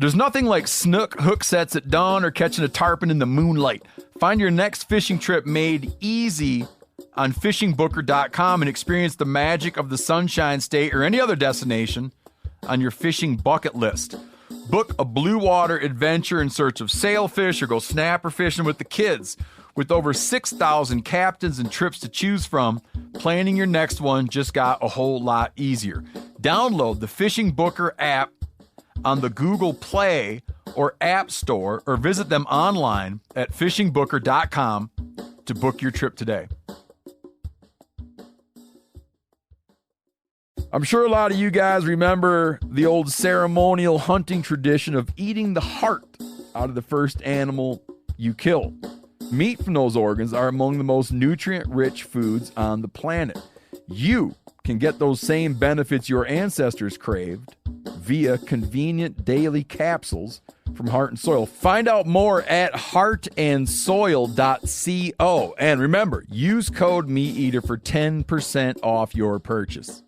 There's nothing like snook hook sets at dawn or catching a tarpon in the moonlight. Find your next fishing trip made easy on fishingbooker.com and experience the magic of the Sunshine State or any other destination on your fishing bucket list. Book a blue water adventure in search of sailfish or go snapper fishing with the kids. With over 6,000 captains and trips to choose from, planning your next one just got a whole lot easier. Download the Fishing Booker app on the Google Play or App Store, or visit them online at fishingbooker.com to book your trip today. I'm sure a lot of you guys remember the old ceremonial hunting tradition of eating the heart out of the first animal you kill. Meat from those organs are among the most nutrient-rich foods on the planet. You can get those same benefits your ancestors craved via convenient daily capsules from Heart and Soil. Find out more at heartandsoil.co. And remember, use code MeatEater for 10% off your purchase.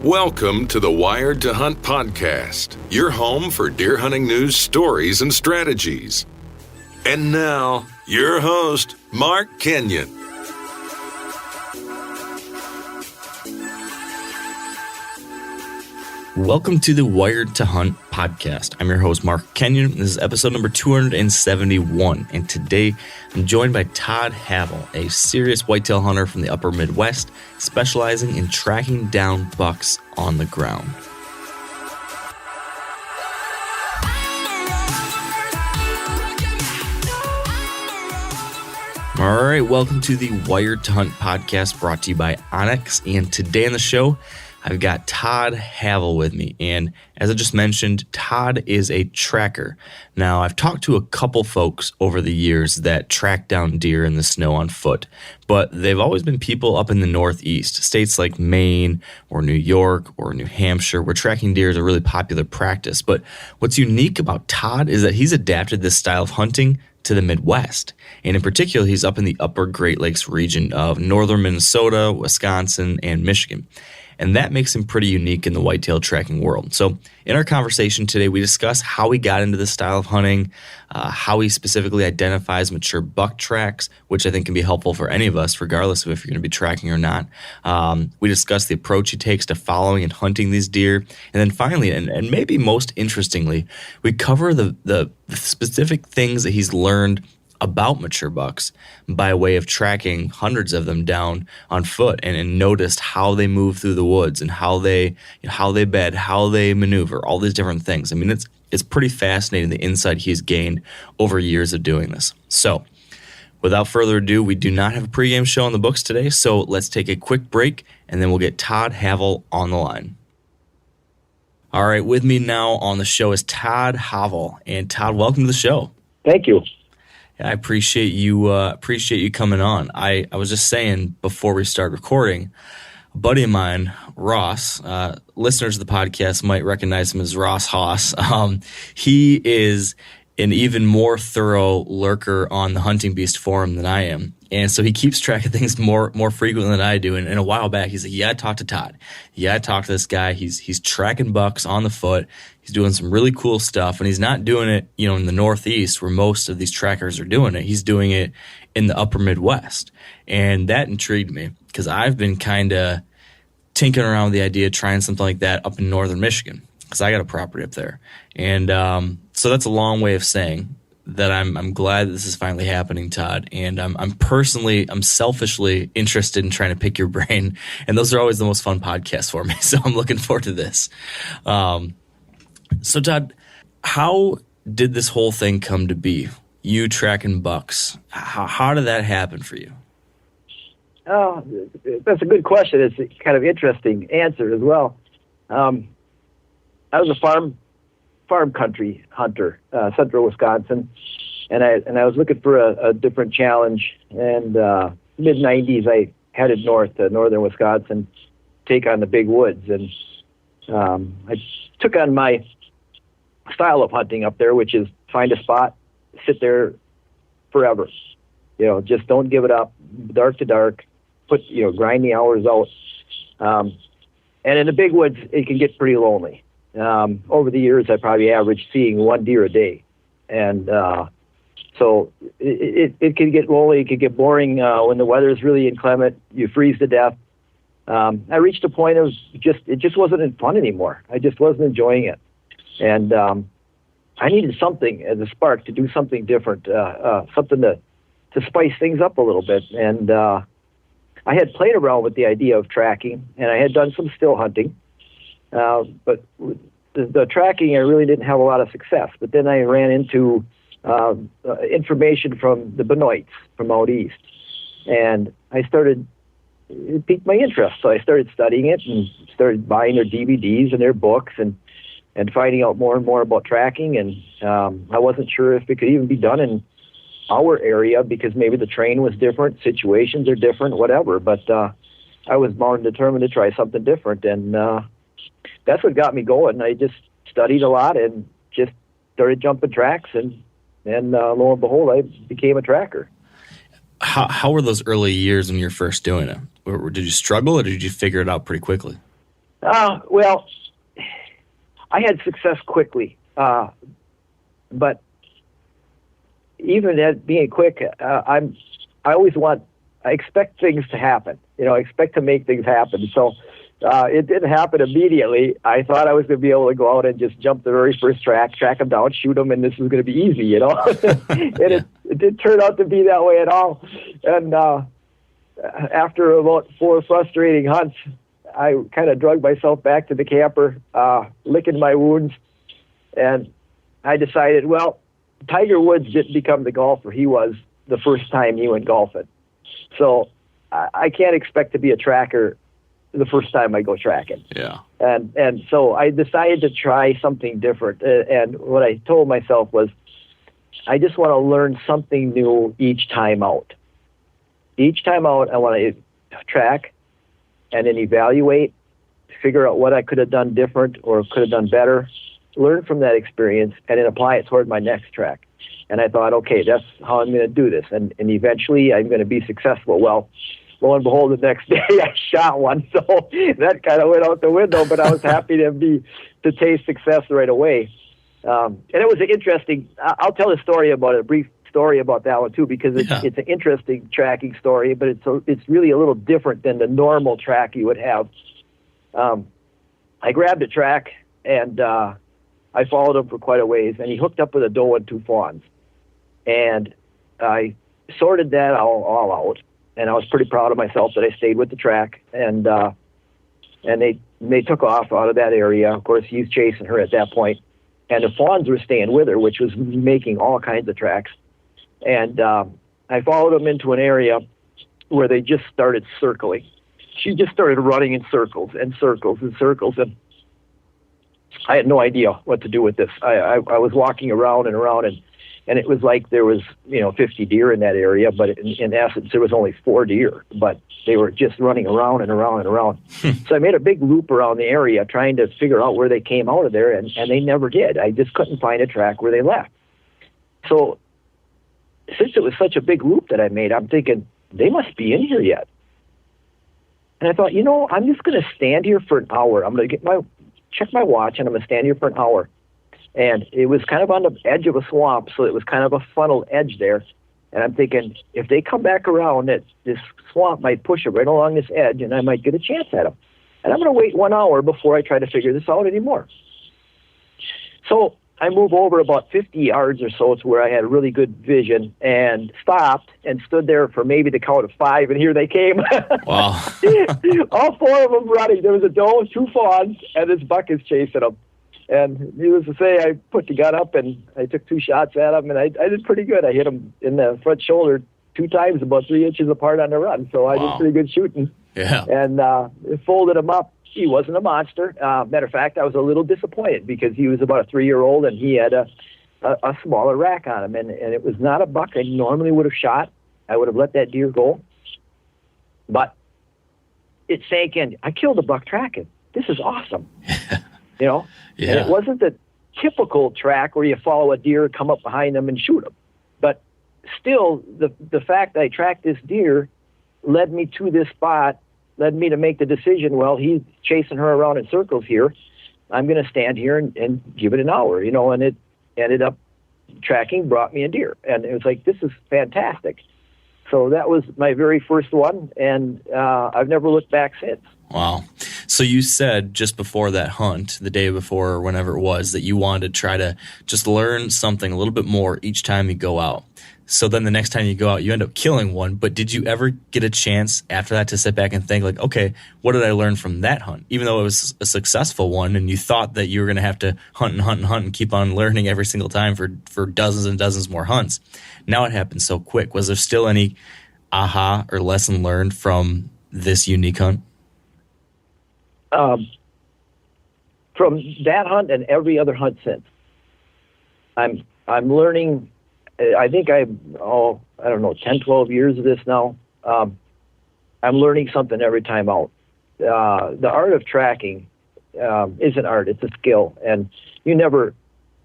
Welcome to the Wired to Hunt podcast, your home for deer hunting news, stories, and strategies. And now, your host, Mark Kenyon. Welcome to the Wired to Hunt podcast. I'm your host, Mark Kenyon. This is episode number 271, and today I'm joined by Todd Havel, a serious whitetail hunter from the upper Midwest, specializing in tracking down bucks on the ground. All right, welcome to the Wired to Hunt podcast, brought to you by Onyx, and today on the show, I've got Todd Havel with me, and as I just mentioned, Todd is a tracker. Now, I've talked to a couple folks over the years that track down deer in the snow on foot, but they've always been people up in the Northeast, states like Maine or New York or New Hampshire, where tracking deer is a really popular practice. But what's unique about Todd is that he's adapted this style of hunting to the Midwest, and in particular, he's up in the upper Great Lakes region of northern Minnesota, Wisconsin, and Michigan. And that makes him pretty unique in the whitetail tracking world. So in our conversation today, we discuss how he got into this style of hunting, how he specifically identifies mature buck tracks, which I think can be helpful for any of us, regardless of if you're going to be tracking or not. We discuss the approach he takes to following and hunting these deer. And then finally, and maybe most interestingly, we cover the specific things that he's learned about mature bucks by way of tracking hundreds of them down on foot and noticed how they move through the woods and how they bed, how they maneuver, all these different things. I mean, it's pretty fascinating, the insight he's gained over years of doing this. So without further ado, we do not have a pregame show on the books today, so let's take a quick break and then we'll get Todd Havel on the line. All right, with me now on the show is Todd Havel. And Todd, welcome to the show. Thank you. I appreciate you coming on. I was just saying before we start recording, a buddy of mine, Ross, listeners of the podcast might recognize him as Ross Haas. He is an even more thorough lurker on the Hunting Beast forum than I am. And so he keeps track of things more frequently than I do. And a while back, he's like, yeah, I talked to Todd. Yeah, I talked to this guy. He's tracking bucks on the foot. He's doing some really cool stuff. And he's not doing it, in the Northeast where most of these trackers are doing it. He's doing it in the upper Midwest. And that intrigued me because I've been kind of tinkering around with the idea of trying something like that up in northern Michigan because I got a property up there. And so that's a long way of saying that I'm glad that this is finally happening, Todd. And I'm selfishly interested in trying to pick your brain. And those are always the most fun podcasts for me. So I'm looking forward to this. So Todd, how did this whole thing come to be? You tracking bucks. How did that happen for you? Oh, that's a good question. It's a kind of interesting answer as well. I was a farm country hunter, central Wisconsin, and I was looking for a different challenge. And mid '90s, I headed north to northern Wisconsin, take on the big woods, and I took on my style of hunting up there, which is find a spot, sit there forever. Just don't give it up, dark to dark. Grind the hours out. And in the big woods, it can get pretty lonely. over the years, I probably averaged seeing one deer a day. And so it can get lonely, it can get boring when the weather is really inclement, you freeze to death. I reached a point of it just wasn't fun anymore. I just wasn't enjoying it. And I needed something as a spark to do something different, something to spice things up a little bit. And I had played around with the idea of tracking, and I had done some still hunting. But the tracking, I really didn't have a lot of success. But then I ran into information from the Benoits from out east. And it piqued my interest. So I started studying it and started buying their DVDs and their books and finding out more and more about tracking. And I wasn't sure if it could even be done in our area because maybe the terrain was different, situations are different, whatever. But I was bound and determined to try something different. And that's what got me going. I just studied a lot and just started jumping tracks. And lo and behold, I became a tracker. How were those early years when you were first doing it? Or did you struggle or did you figure it out pretty quickly? Well, I had success quickly. But even at being quick, I expect things to happen. I expect to make things happen. So it didn't happen immediately. I thought I was going to be able to go out and just jump the very first track them down, shoot them, and this was going to be easy, and it didn't turn out to be that way at all. And after about 4 frustrating hunts, I kind of drug myself back to the camper, licking my wounds, and I decided, well, Tiger Woods didn't become the golfer he was the first time he went golfing. So I can't expect to be a tracker the first time I go tracking. Yeah. And so I decided to try something different. And what I told myself was, I just want to learn something new each time out. Each time out, I want to track and then evaluate, figure out what I could have done different or could have done better, learn from that experience, and then apply it toward my next track. And I thought, okay, that's how I'm going to do this. And eventually I'm going to be successful. Well, lo and behold, the next day I shot one. So that kind of went out the window, but I was happy to taste success right away. And it was interesting. I'll tell a story about it, a brief story about that one too, because it's an interesting tracking story, but it's really a little different than the normal track you would have. I grabbed a track and I followed him for quite a ways, and he hooked up with a doe and 2 fawns. And I sorted that all out, and I was pretty proud of myself that I stayed with the track. And they took off out of that area. Of course, he's chasing her at that point, and the fawns were staying with her, which was making all kinds of tracks. And I followed them into an area where they just started circling. She just started running in circles and circles and circles, and I had no idea what to do with this. I was walking around and around, and it was like there was 50 deer in that area, but in essence there was only 4 deer, but they were just running around and around and around. So I made a big loop around the area trying to figure out where they came out of there, and they never did. I just couldn't find a track where they left. So since it was such a big loop that I made, I'm thinking, they must be in here yet. And I thought, I'm just going to stand here for an hour. I'm going to check my watch, and I'm going to stand here for an hour. And it was kind of on the edge of a swamp, so it was kind of a funnel edge there. And I'm thinking, if they come back around, this swamp might push them right along this edge, and I might get a chance at them. And I'm going to wait 1 hour before I try to figure this out anymore. So I move over about 50 yards or so to where I had really good vision, and stopped and stood there for maybe the count of 5, and here they came. Wow. All 4 of them running. There was a doe, 2 fawns, and this buck is chasing them. And needless to say, I put the gun up and I took 2 shots at him, and I did pretty good. I hit him in the front shoulder 2 times, about 3 inches apart on the run. So I did pretty good shooting. Yeah. And folded him up. He wasn't a monster. Matter of fact, I was a little disappointed because he was about a 3-year-old and he had a smaller rack on him. And it was not a buck I normally would have shot. I would have let that deer go. But it sank in. I killed a buck tracking. This is awesome. Yeah. And it wasn't the typical track where you follow a deer, come up behind them, and shoot them. But still, the fact that I tracked this deer led me to this spot, led me to make the decision, well, he's chasing her around in circles here. I'm going to stand here and give it an hour, and it ended up tracking, brought me a deer. And it was like, this is fantastic. So that was my very first one, and I've never looked back since. Wow. So you said just before that hunt, the day before or whenever it was, that you wanted to try to just learn something a little bit more each time you go out. So then the next time you go out, you end up killing one. But did you ever get a chance after that to sit back and think, like, okay, what did I learn from that hunt? Even though it was a successful one and you thought that you were going to have to hunt and hunt and hunt and keep on learning every single time for dozens and dozens more hunts. Now it happened so quick. Was there still any aha or lesson learned from this unique hunt? From that hunt and every other hunt since, I'm learning. I think I don't know, 10, 12 years of this now. I'm learning something every time out. The art of tracking is an art. It's a skill, and you never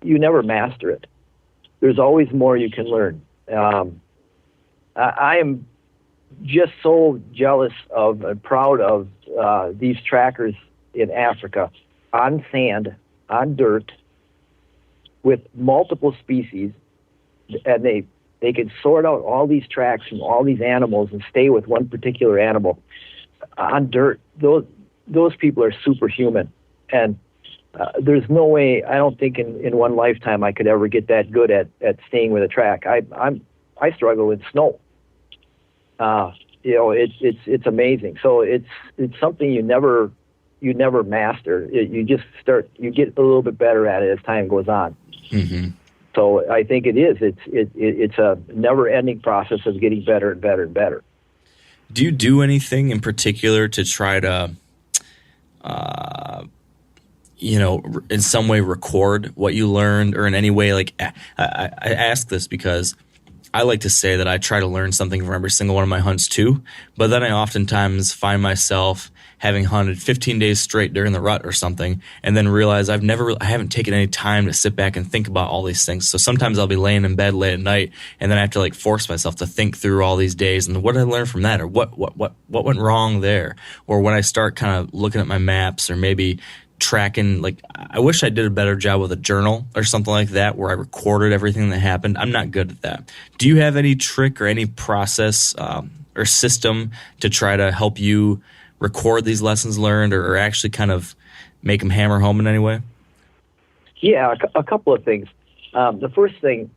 master it. There's always more you can learn. I am just so jealous of and proud of these trackers in Africa on sand, on dirt, with multiple species, and they can sort out all these tracks from all these animals and stay with one particular animal on dirt. Those people are superhuman, and there's no way, I don't think in one lifetime I could ever get that good at staying with a track. I struggle with snow. It's amazing. So it's something you never master. You just you get a little bit better at it as time goes on. Mm-hmm. So I think it is. It's a never-ending process of getting better and better and better. Do you do anything in particular to try to, in some way record what you learned, or in any way, like, I ask this because I like to say that I try to learn something from every single one of my hunts too, but then I oftentimes find myself having hunted 15 days straight during the rut or something, and then realize I haven't taken any time to sit back and think about all these things. So sometimes I'll be laying in bed late at night, and then I have to force myself to think through all these days and what did I learn from that, or what went wrong there, or when I start kind of looking at my maps, or maybe tracking, I wish I did a better job with a journal or something like that where I recorded everything that happened. I'm not good at that. Do you have any trick or any process or system to try to help you record these lessons learned, or actually kind of make them hammer home in any way? Yeah, a couple of things. The first thing,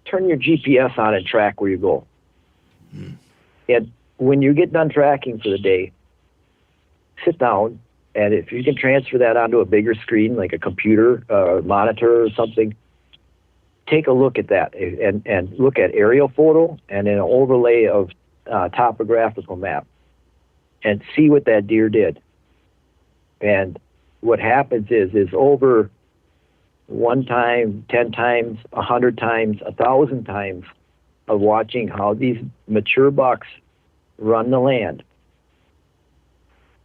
turn your GPS on and track where you go. And when you get done tracking for the day, sit down, and if you can transfer that onto a bigger screen, like a computer, monitor or something, take a look at that and look at aerial photo and an overlay of topographical map, and see what that deer did. And what happens is over one time, 10 times, 100 times, 1,000 times of watching how these mature bucks run the land,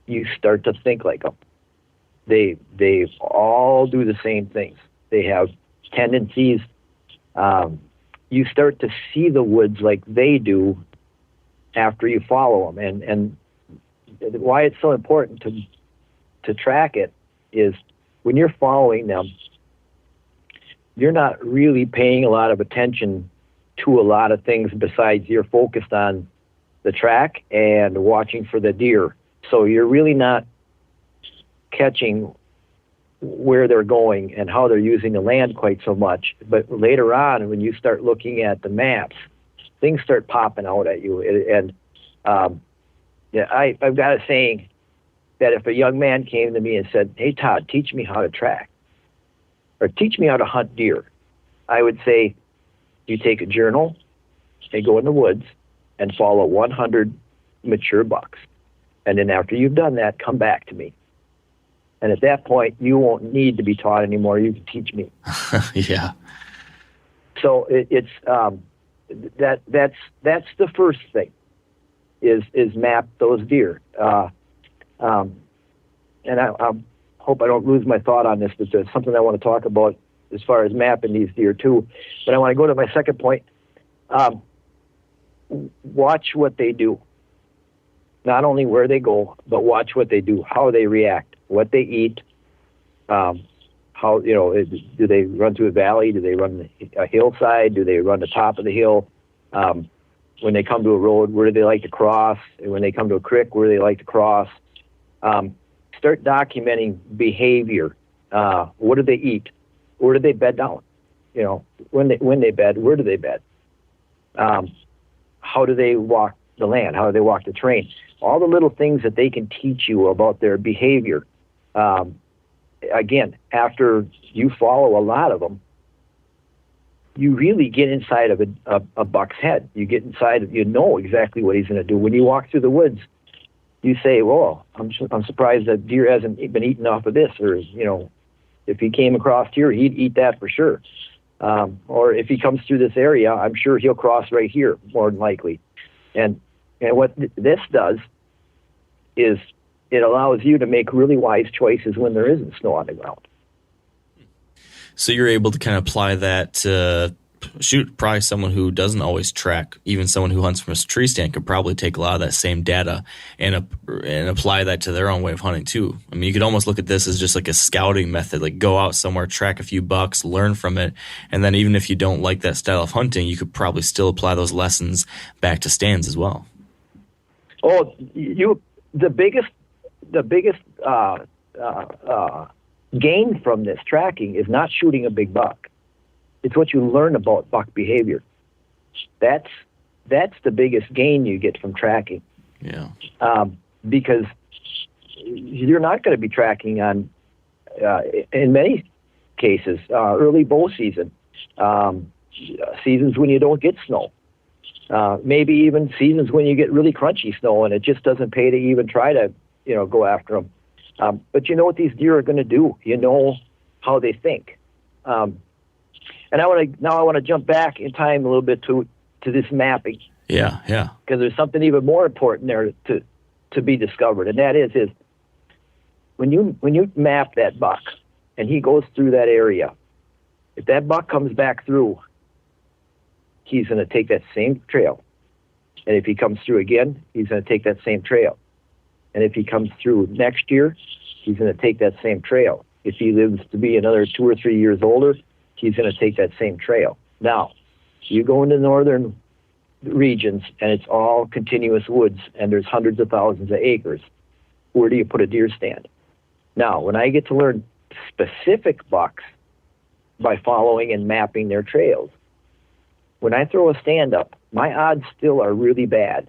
you start to think like them. They all do the same things. They have tendencies. You start to see the woods like they do after you follow them. And why it's so important to track it is when you're following them, you're not really paying a lot of attention to a lot of things besides you're focused on the track and watching for the deer. So you're really not catching where they're going and how they're using the land quite so much. But later on, when you start looking at the maps, things start popping out at you. And I've got a saying that if a young man came to me and said, "Hey, Todd, teach me how to track, or teach me how to hunt deer," I would say, you take a journal and go in the woods and follow 100 mature bucks. And then after you've done that, come back to me. And at that point, you won't need to be taught anymore. You can teach me. Yeah. So that's the first thing is map those deer. And I hope I don't lose my thought on this, but there's something I want to talk about as far as mapping these deer too. But I want to go to my second point. Watch what they do. Not only where they go, but watch what they do, how they react, what they eat, How, do they run through a valley? Do they run a hillside? Do they run the top of the hill? When they come to a road, where do they like to cross? And when they come to a creek, where do they like to cross? Start documenting behavior. What do they eat? Where do they bed down? When they bed, where do they bed? How do they walk the land? How do they walk the terrain? All the little things that they can teach you about their behavior. Again, after you follow a lot of them, you really get inside of a buck's head. You get inside of, exactly what he's going to do. When you walk through the woods, you say, well, I'm surprised that deer hasn't been eating off of this, or, if he came across here, he'd eat that for sure. Or if he comes through this area, I'm sure he'll cross right here, more than likely. And what this does is it allows you to make really wise choices when there isn't snow on the ground. So you're able to kind of apply that to, probably someone who doesn't always track, even someone who hunts from a tree stand could probably take a lot of that same data and apply that to their own way of hunting too. I mean, you could almost look at this as just like a scouting method, like go out somewhere, track a few bucks, learn from it, and then even if you don't like that style of hunting, you could probably still apply those lessons back to stands as well. Oh, the biggest gain from this tracking is not shooting a big buck. It's what you learn about buck behavior. That's the biggest gain you get from tracking. Yeah. Because you're not going to be tracking on, in many cases, early bow season, seasons when you don't get snow, maybe even seasons when you get really crunchy snow, and it just doesn't pay to even try to, go after them. But you know what these deer are going to do. You know how they think. And I want to jump back in time a little bit to this mapping. Yeah. Because there's something even more important there to be discovered, and that is when you map that buck and he goes through that area, if that buck comes back through, he's going to take that same trail, and if he comes through again, he's going to take that same trail, and if he comes through next year, he's going to take that same trail. If he lives to be another 2 or 3 years older, he's going to take that same trail. Now, you go into northern regions, and it's all continuous woods, and there's hundreds of thousands of acres. Where do you put a deer stand? Now, when I get to learn specific bucks by following and mapping their trails, when I throw a stand up, my odds still are really bad,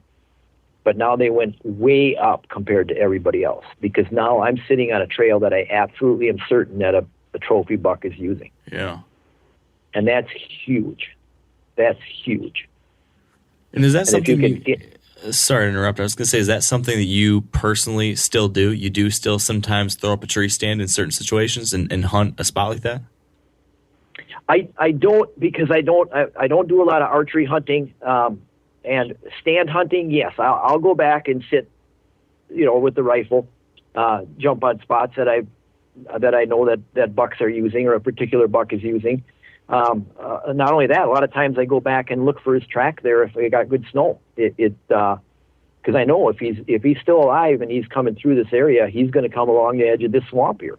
but now they went way up compared to everybody else, because now I'm sitting on a trail that I absolutely am certain that a trophy buck is using. Yeah. And that's huge. That's huge. And is that something sorry to interrupt. I was going to say, is that something that you personally still do? You do still sometimes throw up a tree stand in certain situations and hunt a spot like that? I don't, because I don't do a lot of archery hunting, and stand hunting. Yes, I'll go back and sit, with the rifle, jump on spots that I know that bucks are using, or a particular buck is using. Not only that, a lot of times I go back and look for his track there if we got good snow. Because I know if he's still alive and he's coming through this area, he's going to come along the edge of this swamp here,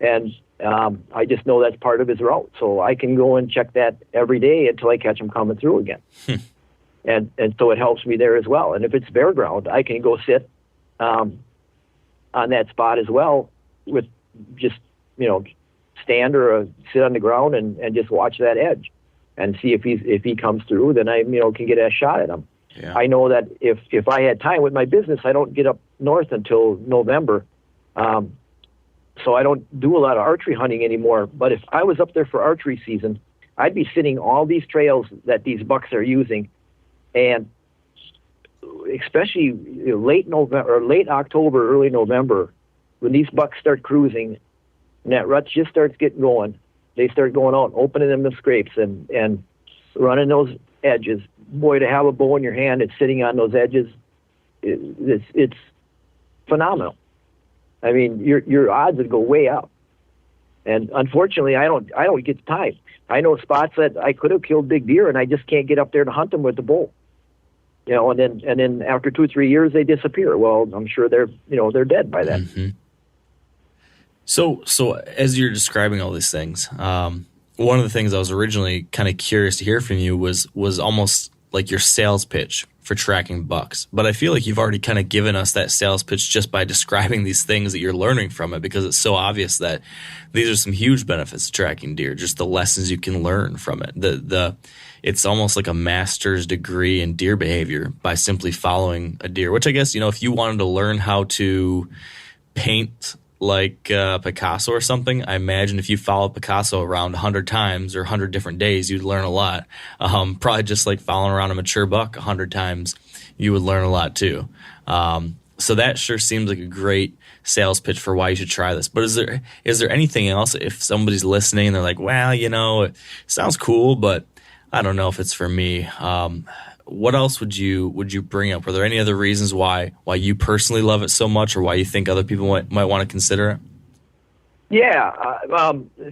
and I just know that's part of his route. So I can go and check that every day until I catch him coming through again. And so it helps me there as well. And if it's bare ground, I can go sit on that spot as well with just, stand or sit on the ground and just watch that edge and see if he comes through, then I can get a shot at him. Yeah. I know that if I had time with my business, I don't get up north until November. So I don't do a lot of archery hunting anymore. But if I was up there for archery season, I'd be sitting all these trails that these bucks are using, and especially late November or late October, early November, when these bucks start cruising and that rut just starts getting going, they start going out, opening them the scrapes and running those edges. Boy, to have a bow in your hand and sitting on those edges, it's phenomenal. I mean, your odds would go way up. And unfortunately, I don't get the time. I know spots that I could have killed big deer, and I just can't get up there to hunt them with the bow. And then after 2 or 3 years, they disappear. Well, I'm sure they're dead by then. Mm-hmm. So as you're describing all these things, one of the things I was originally kind of curious to hear from you was almost like your sales pitch for tracking bucks. But I feel like you've already kind of given us that sales pitch just by describing these things that you're learning from it, because it's so obvious that these are some huge benefits to tracking deer, just the lessons you can learn from it. It's almost like a master's degree in deer behavior by simply following a deer, which I guess, if you wanted to learn how to paint like Picasso or something, I imagine if you followed Picasso around 100 times or 100 different days, you'd learn a lot. Probably just like following around a mature buck 100 times, you would learn a lot too. So that sure seems like a great sales pitch for why you should try this. But is there anything else, if somebody's listening and they're like, well, it sounds cool, but I don't know if it's for me. What else would you bring up? Were there any other reasons why you personally love it so much, or why you think other people might want to consider it? Yeah,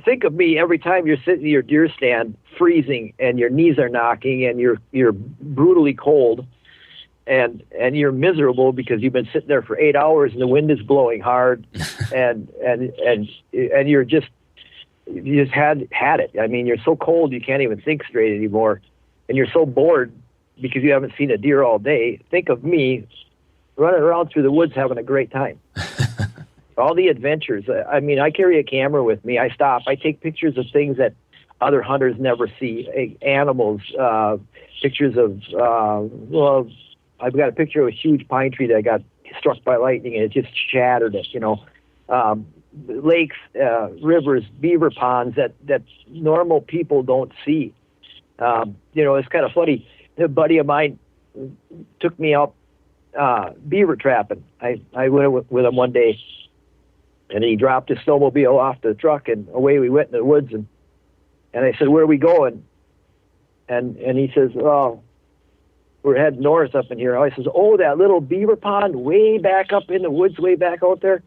think of me every time you're sitting in your deer stand, freezing, and your knees are knocking, and you're brutally cold, and you're miserable because you've been sitting there for 8 hours and the wind is blowing hard, and you just had it. I mean, you're so cold you can't even think straight anymore, and you're so bored because you haven't seen a deer all day. Think of me running around through the woods having a great time. All the adventures. I mean, I carry a camera with me. I stop. I take pictures of things that other hunters never see. Animals, pictures of, I've got a picture of a huge pine tree that got struck by lightning and it just shattered it, lakes, rivers, beaver ponds that normal people don't see. It's kind of funny. A buddy of mine took me out beaver trapping. I went with him one day, and he dropped his snowmobile off the truck, and away we went in the woods. And I said, "Where are we going?" And he says, "Oh, we're heading north up in here." I says, "Oh, that little beaver pond way back up in the woods, way back out there."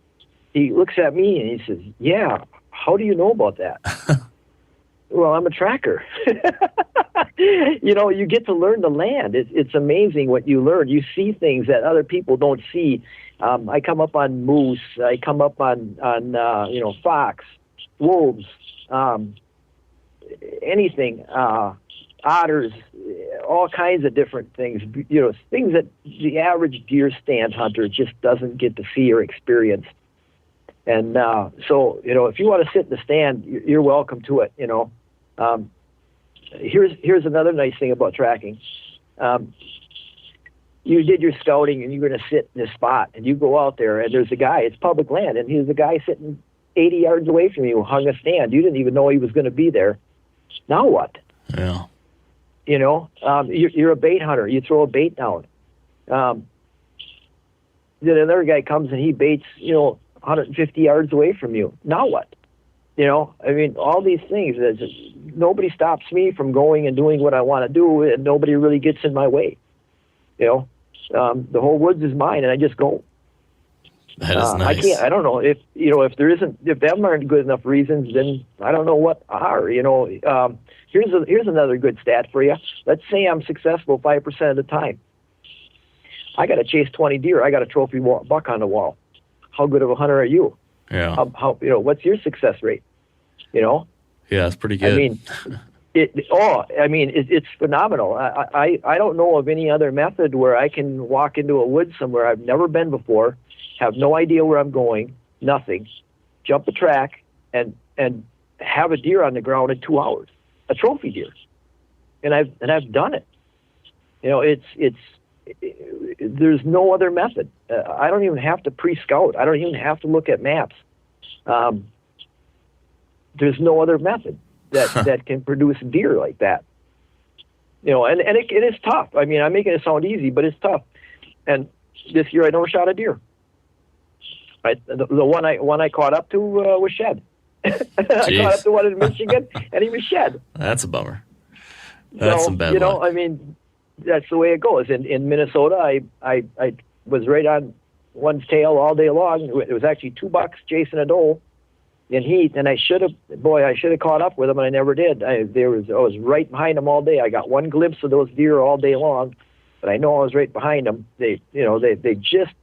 He looks at me and he says, "Yeah, how do you know about that?" Well, I'm a tracker. You get to learn the land. It's amazing what you learn. You see things that other people don't see. I come up on moose. I come up on fox, wolves, anything, otters, all kinds of different things. Things that the average deer stand hunter just doesn't get to see or experience. And so, if you want to sit in the stand, you're welcome to it. Here's another nice thing about tracking. You did your scouting, and you're going to sit in this spot, and you go out there, and there's a guy. It's public land, and here's a guy sitting 80 yards away from you, hung a stand. You didn't even know he was going to be there. Now what? Yeah. You're a bait hunter. You throw a bait down. Then another guy comes and he baits, 150 yards away from you. Now what? All these things. Nobody stops me from going and doing what I want to do, and nobody really gets in my way. The whole woods is mine, and I just go. That is nice. I don't know if them aren't good enough reasons, then I don't know what are. Here's another good stat for you. Let's say I'm successful 5% of the time. I got to chase 20 deer. I got a trophy buck on the wall. How good of a hunter are you? Yeah. What's your success rate? Yeah, that's pretty good. It's phenomenal. I don't know of any other method where I can walk into a woods somewhere I've never been before, have no idea where I'm going, nothing, jump a track, and have a deer on the ground in 2 hours, a trophy deer, and I've done it. There's no other method. I don't even have to pre-scout. I don't even have to look at maps. There's no other method that can produce deer like that. And it is tough. I mean, I'm making it sound easy, but it's tough. And this year I never shot a deer. The one I caught up to was shed. I caught up to one in Michigan, and he was shed. That's a bummer. That's some bad luck. That's the way it goes. In Minnesota, I was right on one's tail all day long. It was actually 2 bucks chasing a doe in heat, and I should have caught up with them, and I never did. I was right behind them all day. I got one glimpse of those deer all day long, but I know I was right behind them. They just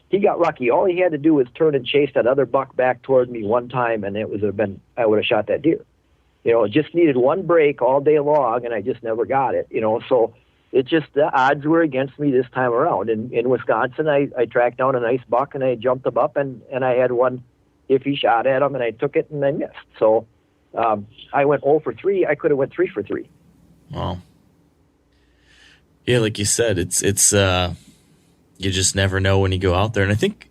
he got lucky. All he had to do was turn and chase that other buck back toward me one time, and I would have shot that deer. It just needed one break all day long, and I just never got it. So it just, the odds were against me this time around. In Wisconsin, I tracked down a nice buck, and I jumped him up, and I had one iffy shot at him, and I took it, and I missed. So I went 0 for 3. I could have went 3 for 3. Wow. Yeah, like you said, it's you just never know when you go out there. And I think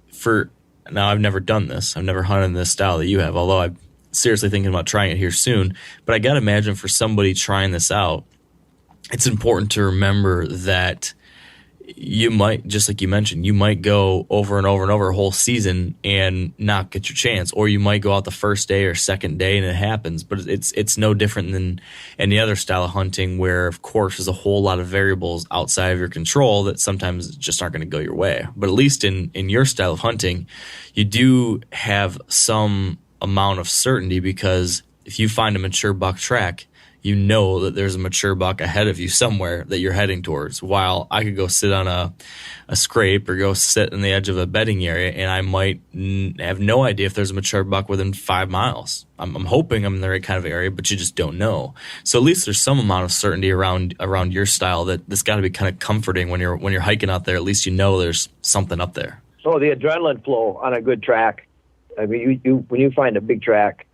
now I've never done this. I've never hunted in this style that you have, although I'm seriously thinking about trying it here soon. But I got to imagine for somebody trying this out, it's important to remember that you might, just like you mentioned, you might go over and over and over a whole season and not get your chance, or you might go out the first day or second day and it happens. But it's no different than any other style of hunting where, of course, there's a whole lot of variables outside of your control that sometimes just aren't going to go your way. But at least in your style of hunting, you do have some amount of certainty, because if you find a mature buck track, you know that there's a mature buck ahead of you somewhere that you're heading towards. While I could go sit on a scrape or go sit on the edge of a bedding area, and I might have no idea if there's a mature buck within 5 miles. I'm hoping I'm in the right kind of area, but you just don't know. So at least there's some amount of certainty around your style that's got to be kind of comforting when you're hiking out there. At least you know there's something up there. So the adrenaline flow on a good track. I mean, you when you find a big track,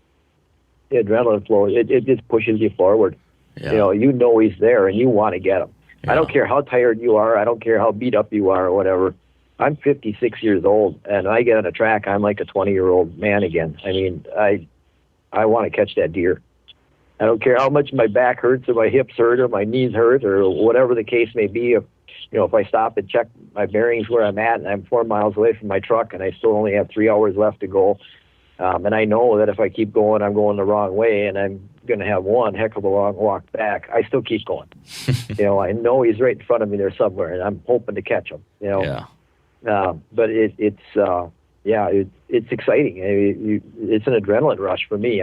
the adrenaline flow, it just pushes you forward. Yeah. You know he's there, and you want to get him. Yeah. I don't care how tired you are. I don't care how beat up you are or whatever. I'm 56 years old, and I get on a track, I'm like a 20-year-old man again. I mean, I want to catch that deer. I don't care how much my back hurts or my hips hurt or my knees hurt or whatever the case may be. If I stop and check my bearings where I'm at, and I'm 4 miles away from my truck, and I still only have 3 hours left to go, and I know that if I keep going, I'm going the wrong way, and I'm going to have one heck of a long walk back, I still keep going. I know he's right in front of me there somewhere, and I'm hoping to catch him. Yeah. But it's exciting. I mean, it's an adrenaline rush for me.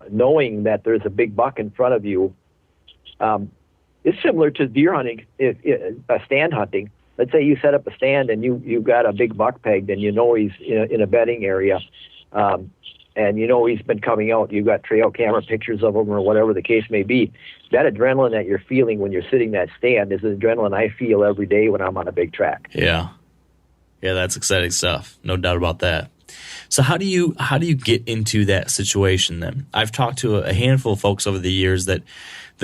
Knowing that there's a big buck in front of you. It's similar to deer hunting, stand hunting. Let's say you set up a stand and you've got a big buck pegged, and he's in a bedding area. And he's been coming out. You've got trail camera pictures of him or whatever the case may be. That adrenaline that you're feeling when you're sitting that stand is the adrenaline I feel every day when I'm on a big track. Yeah, that's exciting stuff. No doubt about that. So how do you get into that situation then? I've talked to a handful of folks over the years that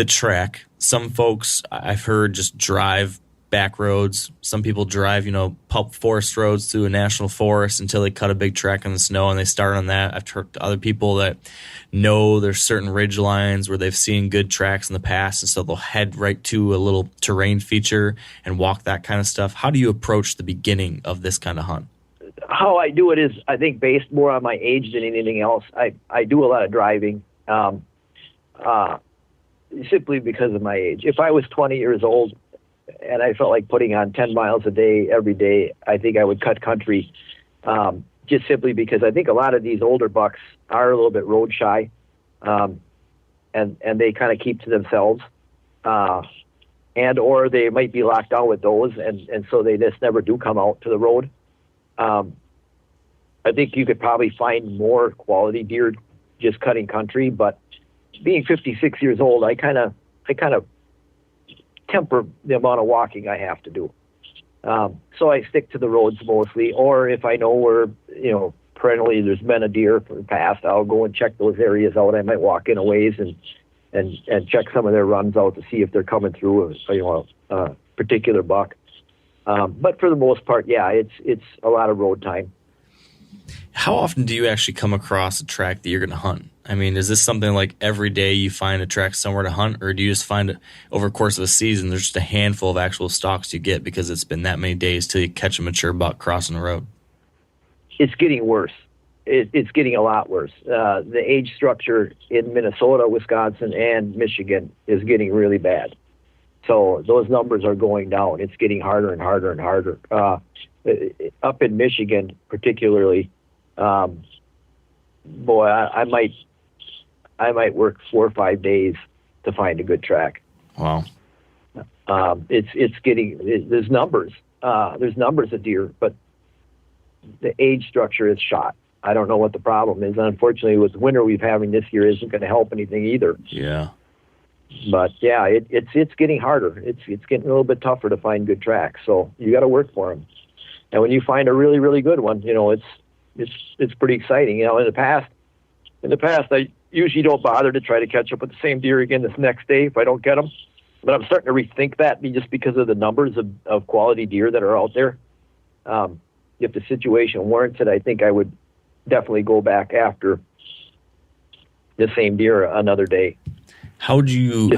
track. Some folks I've heard just drive back roads. Some people drive, pulp forest roads through a national forest until they cut a big track in the snow and they start on that. I've talked to other people that know there's certain ridge lines where they've seen good tracks in the past, and so they'll head right to a little terrain feature and walk that kind of stuff. How do you approach the beginning of this kind of hunt? How I do it is, I think, based more on my age than anything else. I do a lot of driving, simply because of my age. If I was 20 years old and I felt like putting on 10 miles a day every day, I think I would cut country, just simply because I think a lot of these older bucks are a little bit road shy, and they kind of keep to themselves, and or they might be locked down with those, and so they just never do come out to the road. I think you could probably find more quality deer just cutting country, but being 56 years old, I kind of temper the amount of walking I have to do. So I stick to the roads mostly, or if I know where, perennially there's been a deer from the past, I'll go and check those areas out. I might walk in a ways and check some of their runs out to see if they're coming through a particular buck. But for the most part, it's a lot of road time. How often do you actually come across a track that you're going to hunt? I mean, is this something like every day you find a track somewhere to hunt, or do you just find it over the course of a season there's just a handful of actual stalks you get because it's been that many days till you catch a mature buck crossing the road? It's getting worse. It's getting a lot worse. The age structure in Minnesota, Wisconsin, and Michigan is getting really bad. So those numbers are going down. It's getting harder and harder and harder. Up in Michigan, particularly, I might work 4 or 5 days to find a good track. Wow. It's getting, there's numbers. There's numbers of deer, but the age structure is shot. I don't know what the problem is. Unfortunately, with the winter we've having this year isn't going to help anything either. Yeah. But yeah, it's getting harder. It's getting a little bit tougher to find good tracks. So you got to work for them. And when you find a really, really good one, it's pretty exciting. In the past, I usually don't bother to try to catch up with the same deer again this next day if I don't get them. But I'm starting to rethink that just because of the numbers of quality deer that are out there. If the situation warrants it, I think I would definitely go back after the same deer another day. How would you?